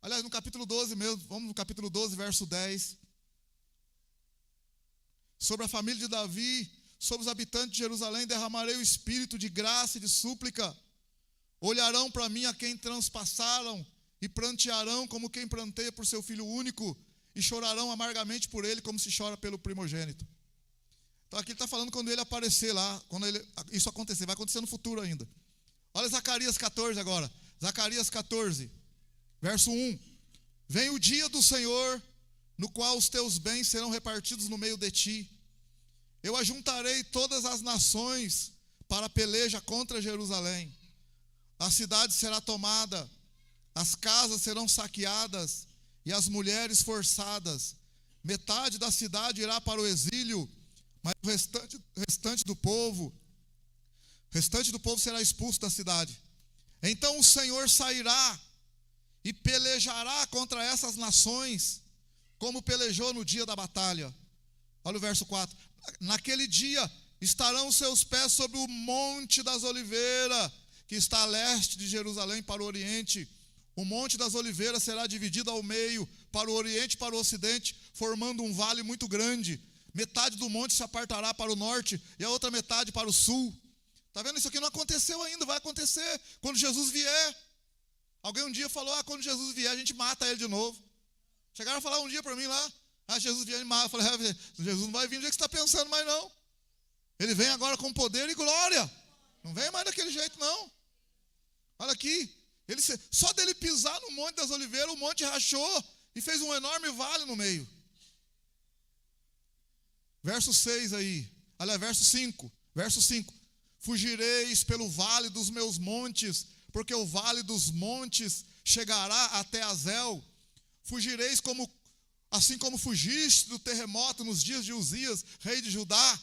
Aliás, no capítulo 12 mesmo, vamos no capítulo 12, verso 10. Sobre a família de Davi, sobre os habitantes de Jerusalém, derramarei o espírito de graça e de súplica. Olharão para mim a quem transpassaram e prantearão como quem pranteia por seu filho único e chorarão amargamente por ele como se chora pelo primogênito. Então aqui ele está falando quando ele aparecer lá, quando isso acontecer, vai acontecer no futuro ainda. Olha Zacarias 14 agora, Zacarias 14. Verso 1, vem o dia do Senhor, no qual os teus bens serão repartidos no meio de ti. Eu ajuntarei todas as nações para a peleja contra Jerusalém. A cidade será tomada, as casas serão saqueadas e as mulheres forçadas. Metade da cidade irá para o exílio, mas o restante do povo será expulso da cidade. Então o Senhor sairá e pelejará contra essas nações, como pelejou no dia da batalha. Olha o verso 4. Naquele dia estarão seus pés sobre o monte das oliveiras, que está a leste de Jerusalém para o oriente. O monte das oliveiras será dividido ao meio, para o oriente e para o ocidente, formando um vale muito grande. Metade do monte se apartará para o norte e a outra metade para o sul. Está vendo? Isso aqui não aconteceu ainda, vai acontecer quando Jesus vier. Alguém um dia falou, quando Jesus vier a gente mata ele de novo. Chegaram a falar um dia para mim lá, Jesus vier e mata. Eu falei, Jesus não vai vir do jeito que você está pensando mais não. Ele vem agora com poder e glória. Não vem mais daquele jeito não. Olha aqui, só dele pisar no Monte das Oliveiras, o monte rachou e fez um enorme vale no meio. Verso 6 aí, olha, verso 5. fugireis pelo vale dos meus montes, porque o vale dos montes chegará até Azel. Fugireis assim como fugiste do terremoto nos dias de Uzias, rei de Judá.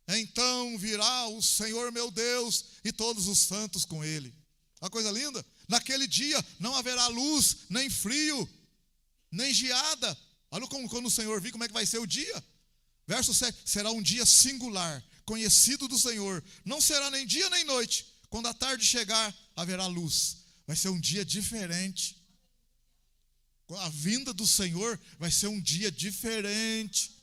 Então virá o Senhor meu Deus e todos os santos com ele. Uma coisa linda, naquele dia não haverá luz, nem frio, nem geada. Olha quando o Senhor vir, como é que vai ser o dia. Verso 7, será um dia singular, conhecido do Senhor. Não será nem dia nem noite. Quando a tarde chegar, haverá luz. Vai ser um dia diferente. A vinda do Senhor vai ser um dia diferente.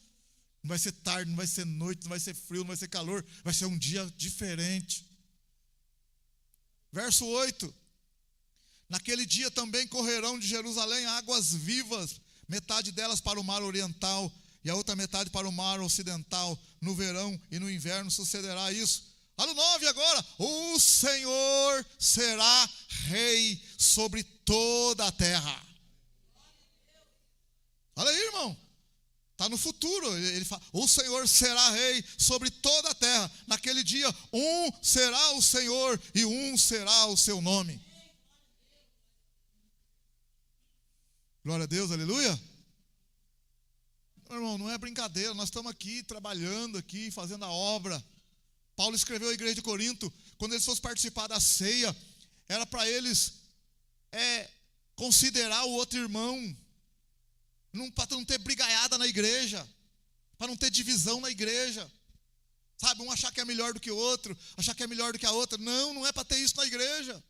Não vai ser tarde, não vai ser noite, não vai ser frio, não vai ser calor. Vai ser um dia diferente. Verso 8. Naquele dia também correrão de Jerusalém águas vivas, metade delas para o mar oriental e a outra metade para o mar ocidental. No verão e no inverno sucederá isso. Olha o 9 agora. O Senhor será rei sobre toda a terra. Olha aí, irmão. Está no futuro. Ele fala, o Senhor será rei sobre toda a terra. Naquele dia, um será o Senhor e um será o seu nome. Glória a Deus, aleluia. Irmão, não é brincadeira. Nós estamos aqui, trabalhando aqui, fazendo a obra. Paulo escreveu à igreja de Corinto, quando eles fossem participar da ceia, era para eles considerar o outro irmão, para não ter brigaiada na igreja, para não ter divisão na igreja, sabe, um achar que é melhor do que o outro, achar que é melhor do que a outra. Não é para ter isso na igreja,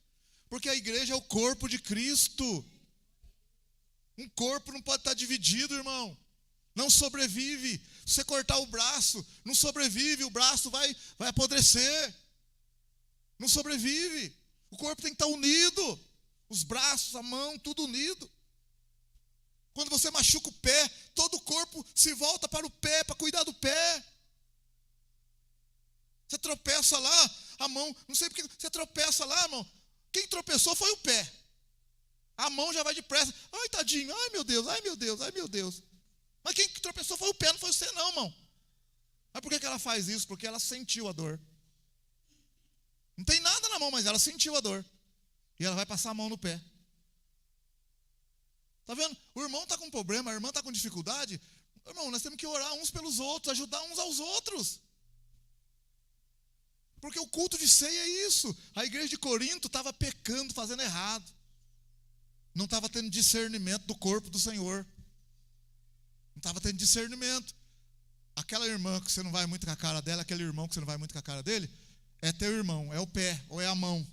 porque a igreja é o corpo de Cristo. Um corpo não pode estar dividido, irmão. Não sobrevive. Se você cortar o braço, não sobrevive, o braço vai apodrecer. Não sobrevive. O corpo tem que estar unido. Os braços, a mão, tudo unido. Quando você machuca o pé, todo o corpo se volta para o pé, para cuidar do pé. Você tropeça lá, a mão, não sei porque você tropeça lá, irmão. Quem tropeçou foi o pé. A mão já vai depressa. Ai, tadinho, ai meu Deus, ai meu Deus, ai meu Deus. Mas quem tropeçou foi o pé, não foi você não, irmão. Mas por que ela faz isso? Porque ela sentiu a dor. Não tem nada na mão, mas ela sentiu a dor. E ela vai passar a mão no pé. Está vendo? O irmão está com problema, a irmã está com dificuldade. Irmão, nós temos que orar uns pelos outros, ajudar uns aos outros. Porque o culto de ceia é isso. A igreja de Corinto estava pecando, fazendo errado. Não estava tendo discernimento do corpo do Senhor. Não estava tendo discernimento. Aquela irmã que você não vai muito com a cara dela, aquele irmão que você não vai muito com a cara dele, é teu irmão, é o pé ou é a mão.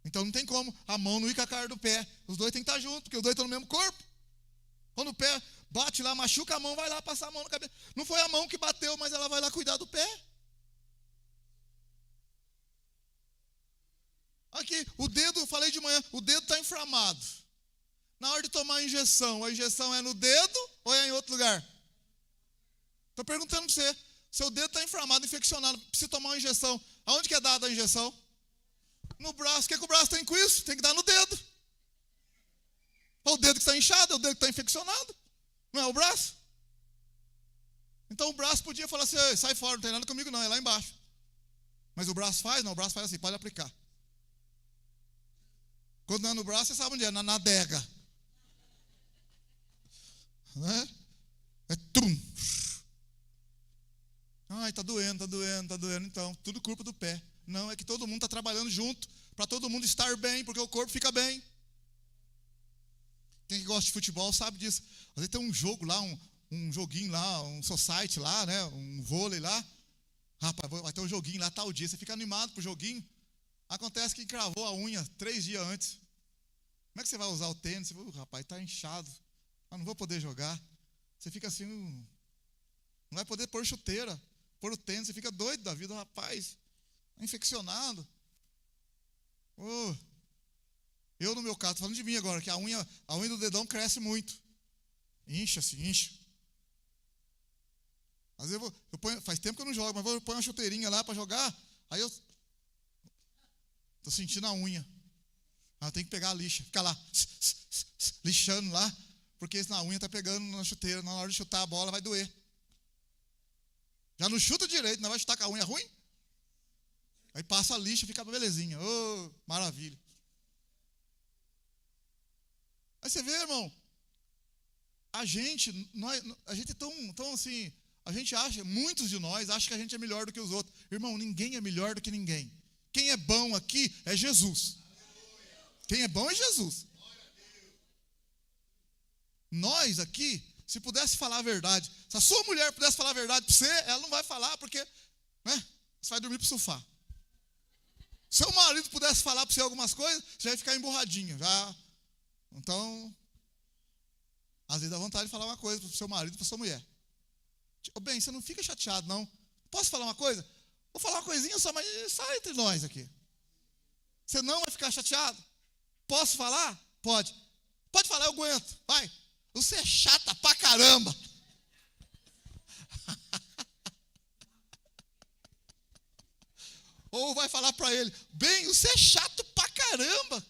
Então não tem como a mão não ir com a cara do pé. Os dois têm que estar juntos, porque os dois estão no mesmo corpo. Quando o pé bate lá, machuca a mão, vai lá passar a mão na cabeça. Não foi a mão que bateu, mas ela vai lá cuidar do pé. Aqui, o dedo, eu falei de manhã, o dedo está inflamado. Na hora de tomar a injeção é no dedo ou é em outro lugar? Estou perguntando para você. Seu dedo está inflamado, infeccionado, precisa tomar uma injeção. Aonde que é dada a injeção? No braço. O que o braço tem com isso? Tem que dar no dedo. É o dedo que está inchado, é o dedo que está infeccionado. Não é o braço? Então o braço podia falar assim, sai fora, não tem nada comigo não, é lá embaixo. Mas o braço faz? Não, o braço faz assim, pode aplicar. Quando não é no braço, você sabe onde é, na adega. Né? É tum. Ai, está doendo. Então, tudo culpa do pé. Não, é que todo mundo está trabalhando junto, para todo mundo estar bem, porque o corpo fica bem. Quem que gosta de futebol sabe disso. Às vezes tem um jogo lá, um joguinho lá, um society lá, né? Um vôlei lá. Rapaz, vai ter um joguinho lá tal dia. Você fica animado pro joguinho. Acontece que encravou a unha 3 dias antes. Como é que você vai usar o tênis? Você fala, rapaz, está inchado. Não vou poder jogar. Você fica assim, não vai poder pôr chuteira, pôr o tênis, você fica doido da vida, rapaz, infeccionado. Eu no meu caso, estou falando de mim agora, que a unha do dedão cresce muito. Incha. Às vezes eu ponho, faz tempo que eu não jogo, mas eu ponho uma chuteirinha lá para jogar, aí eu estou sentindo a unha. Eu tenho que pegar a lixa, ficar lá, lixando lá, porque senão a unha está pegando na chuteira, na hora de chutar a bola vai doer. Já não chuta direito, não vai chutar com a unha ruim? Aí passa a lixa e fica belezinha. Oh, maravilha. Aí você vê, irmão, a gente é tão assim, muitos de nós acham que a gente é melhor do que os outros. Irmão, ninguém é melhor do que ninguém. Quem é bom aqui é Jesus. Quem é bom é Jesus. Nós aqui, se pudesse falar a verdade, se a sua mulher pudesse falar a verdade para você, ela não vai falar porque, né, você vai dormir para o sofá. Se seu marido pudesse falar para você algumas coisas, você vai ficar emburradinho. Já. Então, às vezes dá vontade de falar uma coisa para o seu marido, para sua mulher. Bem, você não fica chateado, não. Posso falar uma coisa? Vou falar uma coisinha só, mas sai entre nós aqui. Você não vai ficar chateado? Posso falar? Pode. Pode falar, eu aguento. Vai. Você é chata pra caramba. Ou vai falar para ele, bem, você é chato pra caramba.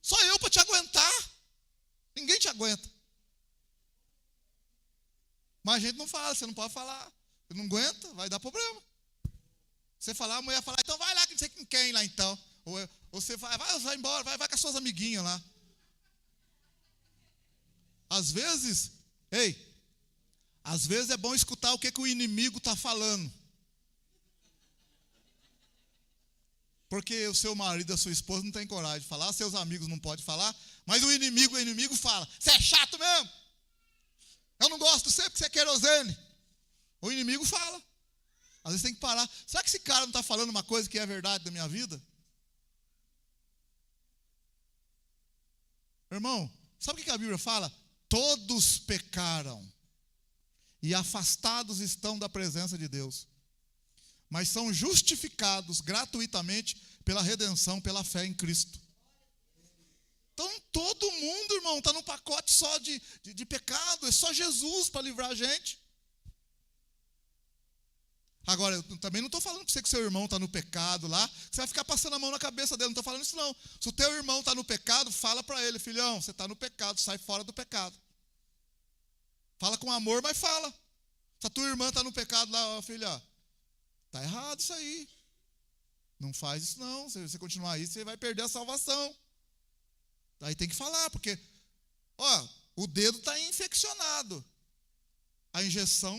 Só eu para te aguentar. Ninguém te aguenta. Mas a gente não fala, você não pode falar. Você não aguenta, vai dar problema. Você falar, a mulher falar, então vai lá, que não sei com quem lá então. Ou você vai embora, vai com as suas amiguinhas lá. Às vezes é bom escutar o que o inimigo está falando. Porque o seu marido e a sua esposa não tem coragem de falar, seus amigos não podem falar, mas o inimigo fala, você é chato mesmo. Eu não gosto de você porque você é querosene. O inimigo fala. Às vezes tem que parar. Será que esse cara não está falando uma coisa que é verdade da minha vida? Irmão, sabe o que a Bíblia fala? Todos pecaram e afastados estão da presença de Deus, mas são justificados gratuitamente pela redenção, pela fé em Cristo. Então todo mundo, irmão, está num pacote só de pecado, é só Jesus para livrar a gente. Agora, eu também não estou falando para você que seu irmão está no pecado lá, que você vai ficar passando a mão na cabeça dele, não estou falando isso não. Se o teu irmão está no pecado, fala para ele, filhão, você está no pecado, sai fora do pecado. Fala com amor, mas fala. Se a tua irmã está no pecado lá, ó, filha, está errado isso aí. Não faz isso não, se você continuar aí, você vai perder a salvação. Aí tem que falar, porque, ó, o dedo está infeccionado. A injeção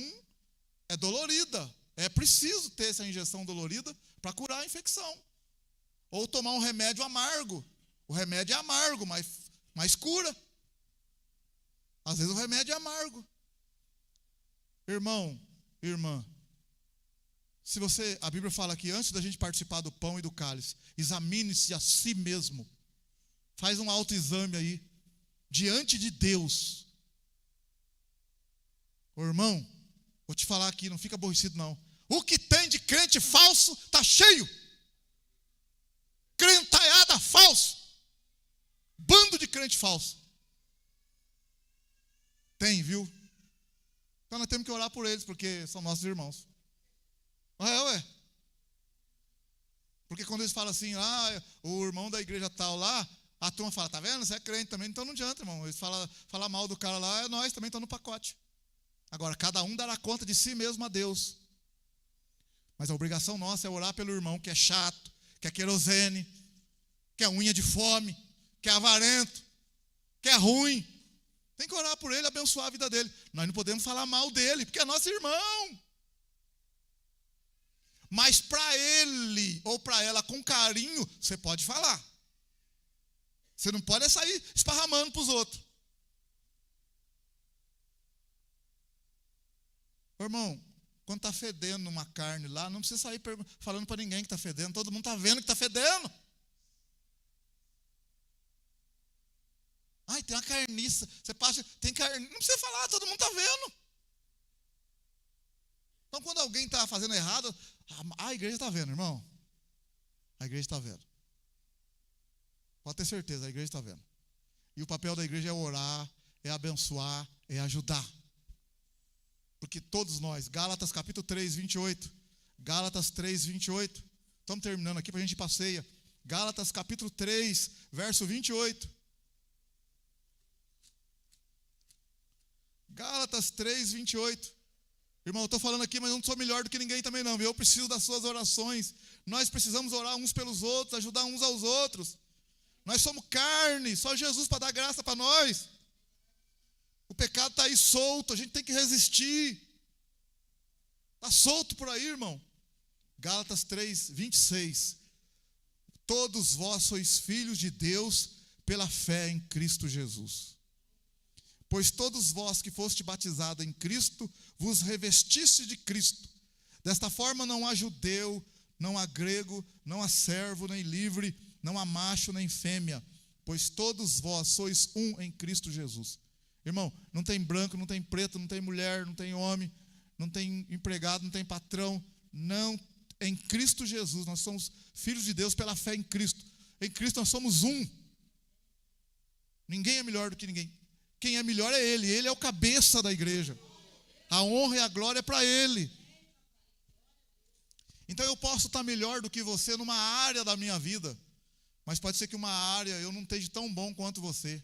é dolorida. É preciso ter essa injeção dolorida para curar a infecção. Ou tomar um remédio amargo. O remédio é amargo, mas cura. Às vezes o remédio é amargo. Irmão, irmã, a Bíblia fala que antes da gente participar do pão e do cálice, examine-se a si mesmo. Faz um autoexame aí, diante de Deus. Ô irmão, vou te falar aqui, não fica aborrecido não. O que tem de crente falso está cheio. Crentaiada falso. Bando de crente falso. Tem, viu? Então nós temos que orar por eles, porque são nossos irmãos. Ué. Porque quando eles falam assim, o irmão da igreja tal lá, a turma fala, tá vendo? Você é crente também, então não adianta, irmão. Eles falam mal do cara lá, nós também estamos no pacote. Agora, cada um dará conta de si mesmo a Deus. Mas a obrigação nossa é orar pelo irmão que é chato, que é querosene, que é unha de fome, que é avarento, que é ruim. Tem que orar por ele, abençoar a vida dele. Nós não podemos falar mal dele, porque é nosso irmão. Mas para ele ou para ela com carinho, você pode falar. Você não pode sair esparramando para os outros. Ô, irmão, quando está fedendo uma carne lá, não precisa sair falando para ninguém que está fedendo. Todo mundo está vendo que está fedendo. Ai, tem uma carniça. Você passa, tem carne. Não precisa falar, todo mundo está vendo. Então, quando alguém está fazendo errado, a igreja está vendo, irmão. A igreja está vendo. Pode ter certeza, a igreja está vendo. E o papel da igreja é orar, é abençoar, é ajudar. Porque todos nós, Gálatas capítulo 3, 28. Gálatas 3, 28. Estamos terminando aqui para a gente passeia. Gálatas capítulo 3, verso 28. Gálatas 3, 28. Irmão, eu estou falando aqui, mas eu não sou melhor do que ninguém também não. Eu preciso das suas orações. Nós precisamos orar uns pelos outros, ajudar uns aos outros. Nós somos carne, só Jesus para dar graça para nós. O pecado está aí solto, a gente tem que resistir. Está solto por aí, irmão. Gálatas 3, 26. Todos vós sois filhos de Deus pela fé em Cristo Jesus. Pois todos vós que foste batizados em Cristo, vos revestiste de Cristo. Desta forma não há judeu, não há grego, não há servo, nem livre, não há macho, nem fêmea, pois todos vós sois um em Cristo Jesus. Irmão, não tem branco, não tem preto, não tem mulher, não tem homem, não tem empregado, não tem patrão. Não, em Cristo Jesus, nós somos filhos de Deus pela fé em Cristo. Em Cristo nós somos um. Ninguém é melhor do que ninguém. Quem é melhor é Ele. Ele é o cabeça da igreja. A honra e a glória é para Ele. Então eu posso estar melhor do que você numa área da minha vida, mas pode ser que uma área eu não esteja tão bom quanto você.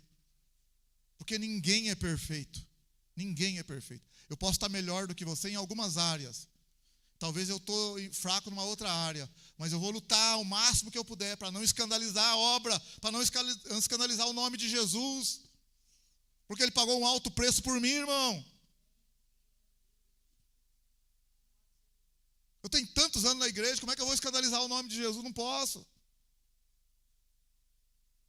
Porque ninguém é perfeito. Ninguém é perfeito. Eu posso estar melhor do que você em algumas áreas. Talvez eu estou fraco numa outra área, mas eu vou lutar o máximo que eu puder para não escandalizar a obra, para não escandalizar o nome de Jesus. Porque Ele pagou um alto preço por mim, irmão. Eu tenho tantos anos na igreja, como é que eu vou escandalizar o nome de Jesus? Não posso.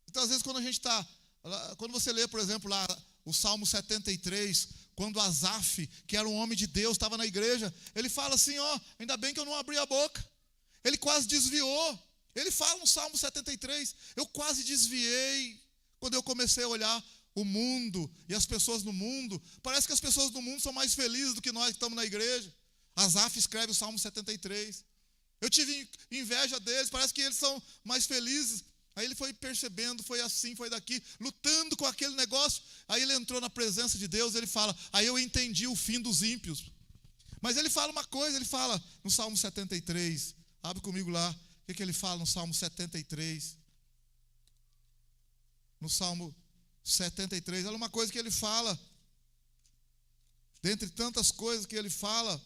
Então, às vezes, quando você lê, por exemplo, lá o Salmo 73, quando Asaf, que era um homem de Deus, estava na igreja, ele fala assim, ainda bem que eu não abri a boca. Ele quase desviou. Ele fala no Salmo 73, eu quase desviei quando eu comecei a olhar o mundo e as pessoas no mundo. Parece que as pessoas do mundo são mais felizes do que nós que estamos na igreja. Asaf escreve o Salmo 73. Eu tive inveja deles, parece que eles são mais felizes. Aí ele foi percebendo, foi assim, foi daqui, lutando com aquele negócio. Aí ele entrou na presença de Deus, ele fala, aí eu entendi o fim dos ímpios. Mas ele fala uma coisa, ele fala no Salmo 73, abre comigo lá, o que ele fala no Salmo 73? No Salmo 73, olha uma coisa que ele fala, dentre tantas coisas que ele fala.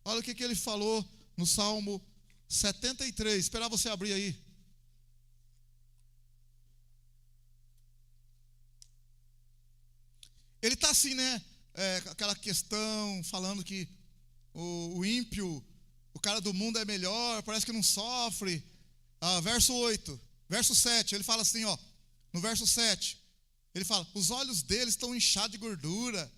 Olha o que ele falou no Salmo 73. Esperar você abrir aí. Ele está assim, né? Aquela questão, falando que o ímpio, o cara do mundo é melhor, parece que não sofre. Verso 8, verso 7, ele fala assim, no verso 7, ele fala, os olhos deles estão inchados de gordura,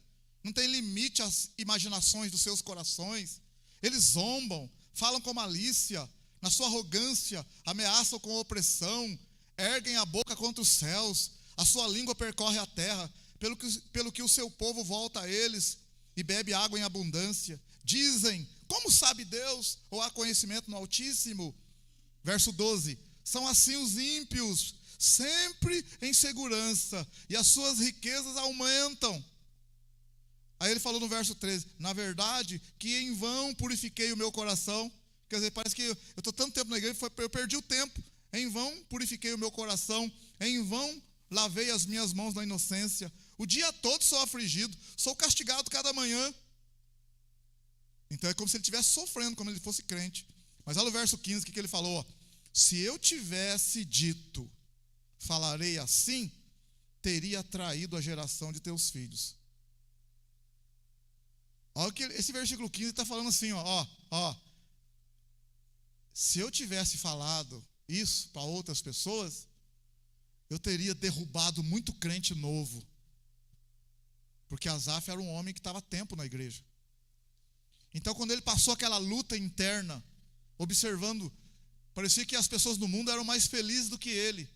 não tem limite às imaginações dos seus corações. Eles zombam, falam com malícia, na sua arrogância, ameaçam com opressão, erguem a boca contra os céus, a sua língua percorre a terra, pelo que o seu povo volta a eles e bebe água em abundância. Dizem, como sabe Deus, ou há conhecimento no Altíssimo? Verso 12, são assim os ímpios, sempre em segurança, e as suas riquezas aumentam. Aí ele falou no verso 13, na verdade, que em vão purifiquei o meu coração. Quer dizer, parece que eu estou tanto tempo na igreja, eu perdi o tempo. Em vão purifiquei o meu coração, em vão lavei as minhas mãos na inocência. O dia todo sou afligido, sou castigado cada manhã. Então é como se ele estivesse sofrendo, como se ele fosse crente. Mas olha o verso 15, o que ele falou? Se eu tivesse dito, falarei assim, teria traído a geração de teus filhos. Olha que esse versículo 15 está falando assim, se eu tivesse falado isso para outras pessoas, eu teria derrubado muito crente novo. Porque Asaf era um homem que estava há tempo na igreja. Então quando ele passou aquela luta interna, observando, parecia que as pessoas do mundo eram mais felizes do que ele.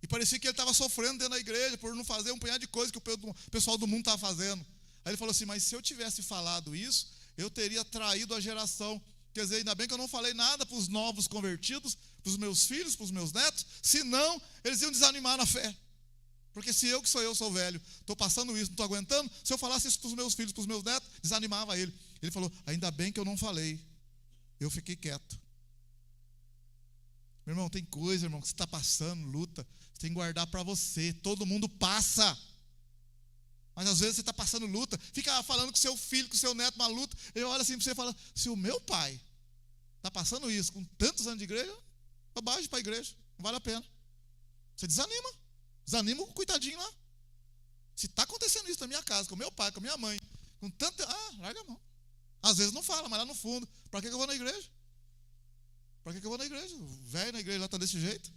E parecia que ele estava sofrendo dentro da igreja por não fazer um punhado de coisas que o pessoal do mundo estava fazendo. Aí ele falou assim, mas se eu tivesse falado isso, eu teria traído a geração. Quer dizer, ainda bem que eu não falei nada para os novos convertidos, para os meus filhos, para os meus netos, senão eles iam desanimar na fé. Porque se eu, que sou velho, estou passando isso, não estou aguentando, se eu falasse isso para os meus filhos, para os meus netos, desanimava ele. Ele falou, ainda bem que eu não falei, eu fiquei quieto. Meu irmão, tem coisa, irmão, que você está passando, luta, você tem que guardar para você. Todo mundo passa. Mas às vezes você está passando luta, fica falando com seu filho, com seu neto, uma luta. Eu olho assim para você e falo, se o meu pai está passando isso com tantos anos de igreja, bobagem para a igreja, não vale a pena. Você desanima o coitadinho lá. Se está acontecendo isso na minha casa, com meu pai, com minha mãe, com tanto, larga a mão. Às vezes não fala, mas lá no fundo, para que eu vou na igreja? Para que eu vou na igreja? O velho na igreja lá está desse jeito.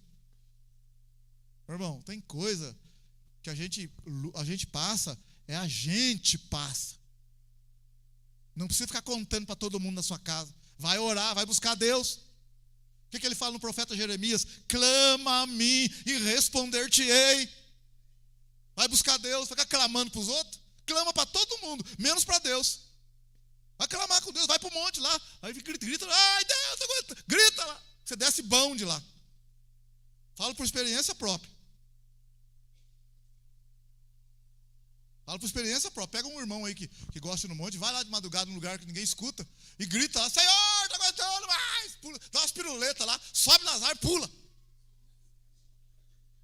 Meu irmão, tem coisa que a gente passa, a gente passa. Não precisa ficar contando para todo mundo na sua casa. Vai orar, vai buscar Deus. O que ele fala no profeta Jeremias? Clama a mim e responder-te-ei. Vai buscar Deus, fica clamando para os outros. Clama para todo mundo, menos para Deus. Vai clamar com Deus, vai para o monte lá. Aí grita, ai Deus, aguenta. Grita lá. Você desce bom de lá. Falo por experiência própria. Pega um irmão aí que gosta de ir no monte, vai lá de madrugada num lugar que ninguém escuta e grita lá, Senhor, está aguentando mais. Pula, dá umas piruletas lá, sobe nas árvores, pula.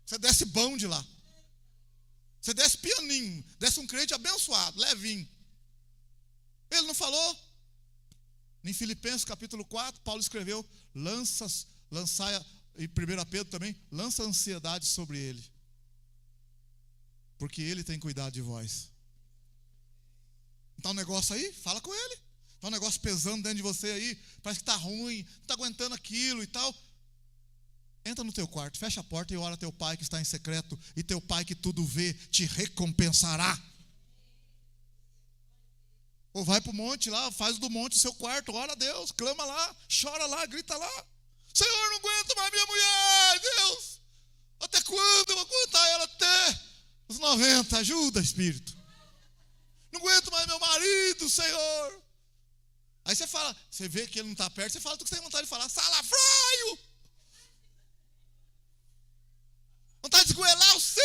Você desce bom de lá. Você desce pianinho, desce um crente abençoado, levinho. Ele não falou? Em Filipenses capítulo 4, Paulo escreveu, lançai, e 1 Pedro também, lança a ansiedade sobre ele. Porque ele tem cuidado de vós. Está um negócio aí? Fala com ele. Está um negócio pesando dentro de você aí, parece que está ruim, não está aguentando aquilo e tal. Entra no teu quarto, fecha a porta e ora a teu pai que está em secreto, e teu pai que tudo vê te recompensará. Ou vai para o monte lá, faz do monte o seu quarto, ora a Deus, clama lá, chora lá, grita lá. Senhor, não aguento mais minha mulher, Deus. Até quando eu vou aguentar ela? Até os 90, ajuda, Espírito. Não aguento mais meu marido, Senhor. Aí você fala, você vê que ele não está perto, você fala tudo que você tem vontade de falar, salafraio. Vontade de esgoelar você.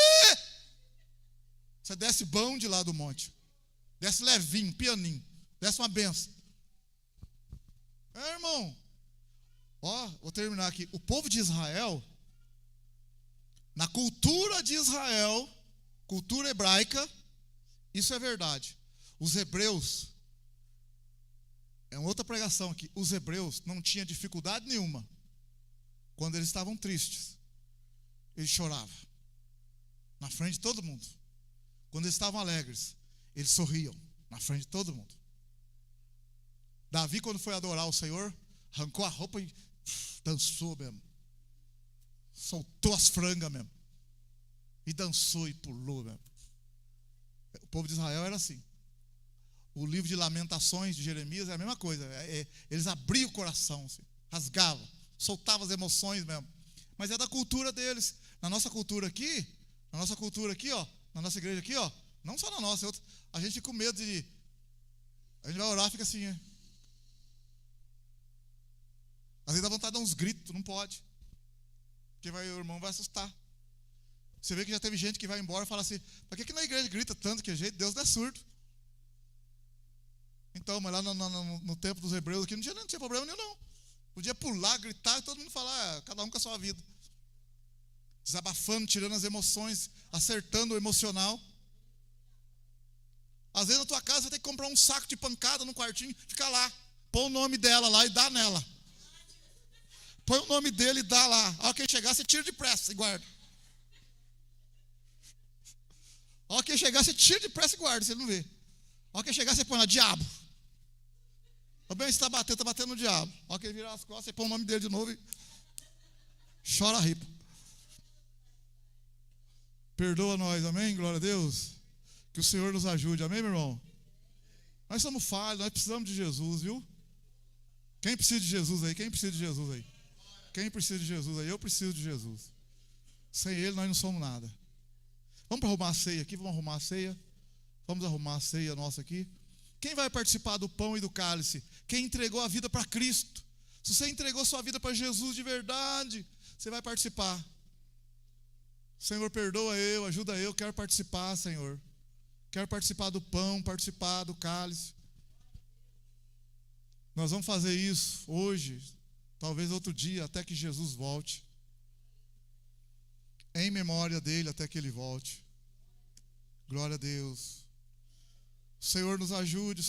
Você desce bom de lá do monte. Desce levinho, pianinho. Desce uma benção. Irmão. Vou terminar aqui. O povo de Israel, na cultura de Israel, cultura hebraica, isso é verdade. Os hebreus, é uma outra pregação aqui, os hebreus não tinham dificuldade nenhuma. Quando eles estavam tristes, eles choravam. Na frente de todo mundo. Quando eles estavam alegres, eles sorriam na frente de todo mundo. Davi, quando foi adorar o Senhor, arrancou a roupa e dançou mesmo. Soltou as frangas mesmo. E dançou e pulou mesmo. O povo de Israel era assim. O livro de Lamentações de Jeremias é a mesma coisa. Eles abriam o coração, assim, rasgavam, soltavam as emoções mesmo. Mas é da cultura deles. Na nossa cultura aqui, ó, na nossa igreja aqui, ó, não só na nossa, a gente fica com medo de. A gente vai orar e fica assim. Às vezes dá vontade de dar uns gritos, não pode. Porque o irmão vai assustar. Você vê que já teve gente que vai embora e fala assim, para que na igreja grita tanto que jeito? Deus não é surdo. Então, mas lá no tempo dos hebreus aqui não tinha problema nenhum, não. Podia pular, gritar e todo mundo falar, cada um com a sua vida. Desabafando, tirando as emoções, acertando o emocional. Às vezes na tua casa você tem que comprar um saco de pancada no quartinho, fica lá, põe o nome dela lá e dá nela. Põe o nome dele e dá lá. A hora que ele chegar, você tira depressa e guarda. A hora que ele chegar, você tira depressa e guarda, você não vê. A hora que ele chegar, você põe lá, diabo. Ô bem, você está batendo no diabo. A hora que ele virar as costas, você põe o nome dele de novo e chora a ripa. Perdoa nós, amém? Glória a Deus. Que o Senhor nos ajude, amém, meu irmão? Nós somos falhos, nós precisamos de Jesus, viu? Quem precisa de Jesus aí? Quem precisa de Jesus aí? Quem precisa de Jesus aí? Eu preciso de Jesus. Sem Ele nós não somos nada. Vamos para arrumar a ceia aqui? Vamos arrumar a ceia? Vamos arrumar a ceia nossa aqui? Quem vai participar do pão e do cálice? Quem entregou a vida para Cristo. Se você entregou sua vida para Jesus de verdade, você vai participar. Senhor, perdoa eu, ajuda eu, quero participar, Senhor. Quero participar do pão, participar do cálice. Nós vamos fazer isso hoje, talvez outro dia, até que Jesus volte. em memória dele até que ele volte. Glória a Deus. O Senhor nos ajude,